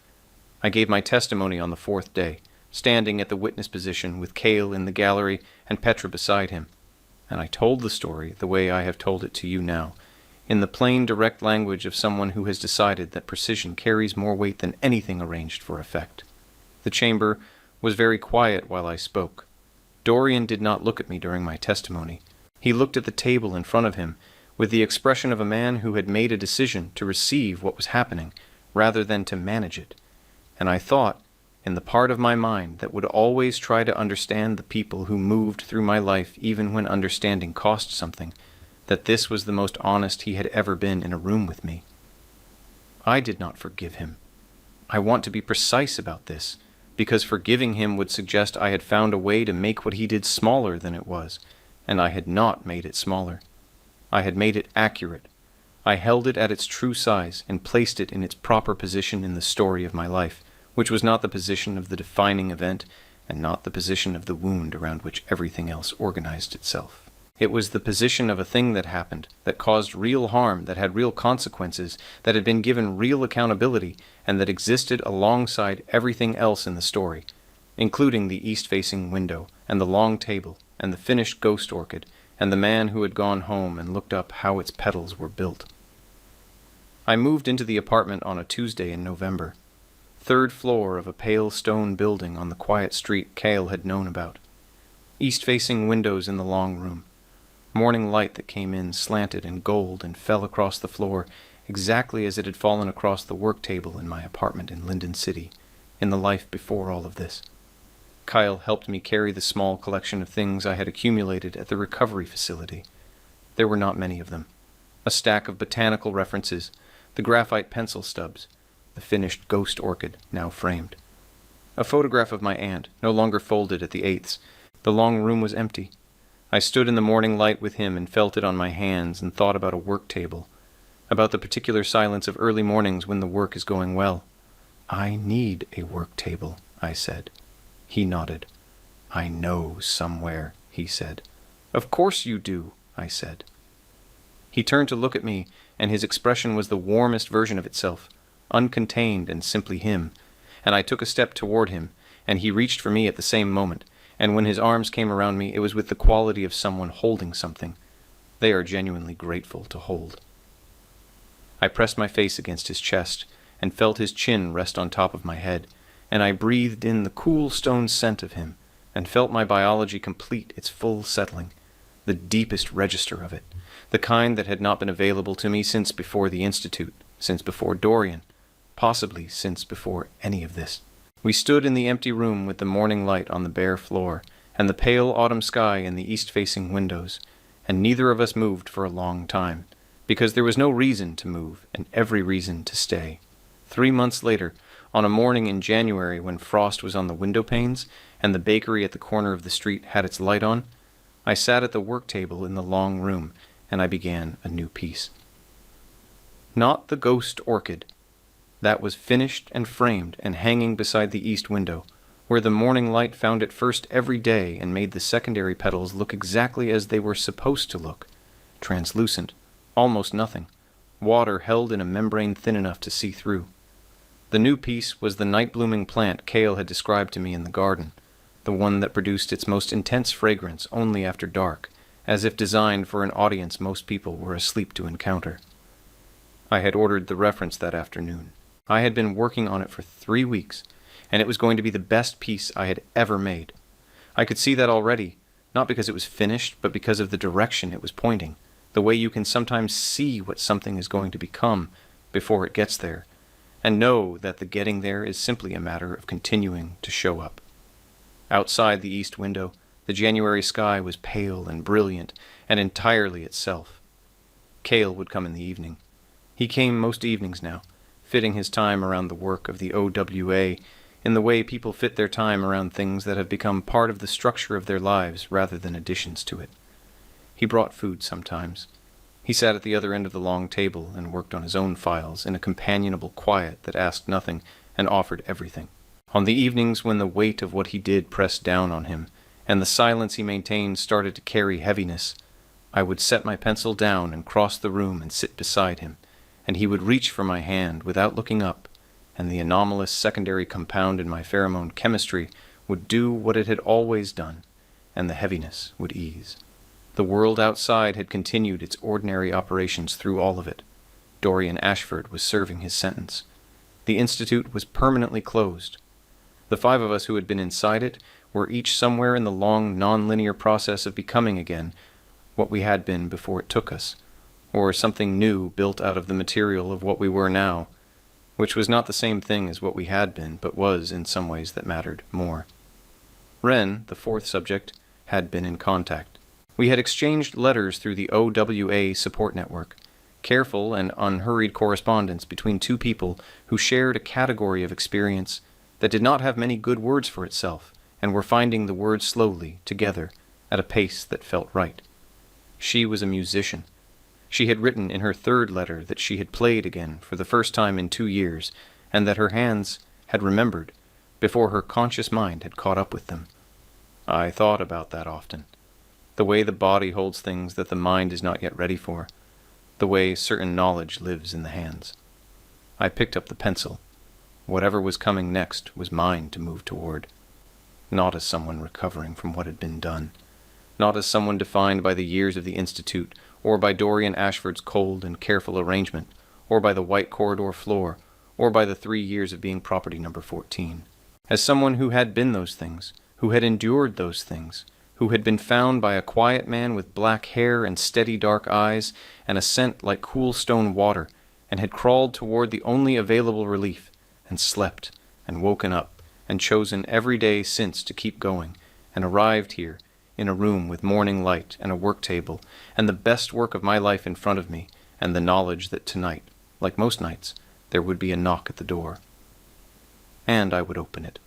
I gave my testimony on the 4th day, standing at the witness position with Cale in the gallery and Petra beside him, and I told the story the way I have told it to you now, in the plain, direct language of someone who has decided that precision carries more weight than anything arranged for effect. The chamber was very quiet while I spoke. Dorian did not look at me during my testimony. He looked at the table in front of him with the expression of a man who had made a decision to receive what was happening rather than to manage it, and I thought, in the part of my mind that would always try to understand the people who moved through my life even when understanding cost something, that this was the most honest he had ever been in a room with me. I did not forgive him. I want to be precise about this, because forgiving him would suggest I had found a way to make what he did smaller than it was, and I had not made it smaller. I had made it accurate. I held it at its true size and placed it in its proper position in the story of my life, which was not the position of the defining event and not the position of the wound around which everything else organized itself. It was the position of a thing that happened, that caused real harm, that had real consequences, that had been given real accountability, and that existed alongside everything else in the story, including the east-facing window, and the long table, and the finished ghost orchid, and the man who had gone home and looked up how its petals were built. I moved into the apartment on a Tuesday in November, third floor of a pale stone building on the quiet street Cale had known about. East-facing windows in the long room. Morning light that came in slanted in gold and fell across the floor exactly as it had fallen across the work table in my apartment in Linden City, in the life before all of this. Kyle helped me carry the small collection of things I had accumulated at the recovery facility. There were not many of them. A stack of botanical references, the graphite pencil stubs, the finished ghost orchid now framed. A photograph of my aunt, no longer folded at the eighths. The long room was empty. I stood in the morning light with him and felt it on my hands and thought about a work table, about the particular silence of early mornings when the work is going well. I need a work table, I said. He nodded. I know somewhere, he said. Of course you do, I said. He turned to look at me, and his expression was the warmest version of itself, uncontained and simply him, and I took a step toward him, and he reached for me at the same moment, and when his arms came around me, it was with the quality of someone holding something. They are genuinely grateful to hold. I pressed my face against his chest, and felt his chin rest on top of my head, and I breathed in the cool stone scent of him, and felt my biology complete its full settling, the deepest register of it, the kind that had not been available to me since before the Institute, since before Dorian, possibly since before any of this. We stood in the empty room with the morning light on the bare floor, and the pale autumn sky in the east-facing windows, and neither of us moved for a long time, because there was no reason to move and every reason to stay. 3 months later, on a morning in January when frost was on the window panes and the bakery at the corner of the street had its light on, I sat at the work table in the long room, and I began a new piece. Not the ghost orchid. That was finished and framed and hanging beside the east window, where the morning light found it first every day and made the secondary petals look exactly as they were supposed to look, translucent, almost nothing, water held in a membrane thin enough to see through. The new piece was the night-blooming plant Cale had described to me in the garden, the one that produced its most intense fragrance only after dark, as if designed for an audience most people were asleep to encounter. I had ordered the reference that afternoon. I had been working on it for 3 weeks, and it was going to be the best piece I had ever made. I could see that already, not because it was finished, but because of the direction it was pointing, the way you can sometimes see what something is going to become before it gets there, and know that the getting there is simply a matter of continuing to show up. Outside the east window, the January sky was pale and brilliant and entirely itself. Cale would come in the evening. He came most evenings now, fitting his time around the work of the OWA in the way people fit their time around things that have become part of the structure of their lives rather than additions to it. He brought food sometimes. He sat at the other end of the long table and worked on his own files in a companionable quiet that asked nothing and offered everything. On the evenings when the weight of what he did pressed down on him, and the silence he maintained started to carry heaviness, I would set my pencil down and cross the room and sit beside him, and he would reach for my hand without looking up, and the anomalous secondary compound in my pheromone chemistry would do what it had always done, and the heaviness would ease. The world outside had continued its ordinary operations through all of it. Dorian Ashford was serving his sentence. The Institute was permanently closed. The 5 of us who had been inside it were each somewhere in the long, non-linear process of becoming again what we had been before it took us, or something new built out of the material of what we were now, which was not the same thing as what we had been, but was, in some ways that mattered, more. Wren, the 4th subject, had been in contact. We had exchanged letters through the OWA support network, careful and unhurried correspondence between 2 people who shared a category of experience that did not have many good words for itself, and were finding the words slowly, together, at a pace that felt right. She was a musician. She had written in her 3rd letter that she had played again for the first time in 2 years, and that her hands had remembered, before her conscious mind had caught up with them. I thought about that often. The way the body holds things that the mind is not yet ready for, the way certain knowledge lives in the hands. I picked up the pencil. Whatever was coming next was mine to move toward, not as someone recovering from what had been done, not as someone defined by the years of the Institute, or by Dorian Ashford's cold and careful arrangement, or by the white corridor floor, or by the 3 years of being property number 14. As someone who had been those things, who had endured those things, who had been found by a quiet man with black hair and steady dark eyes and a scent like cool stone water, and had crawled toward the only available relief, and slept, and woken up, and chosen every day since to keep going, and arrived here, in a room with morning light and a work table, and the best work of my life in front of me, and the knowledge that tonight, like most nights, there would be a knock at the door. And I would open it.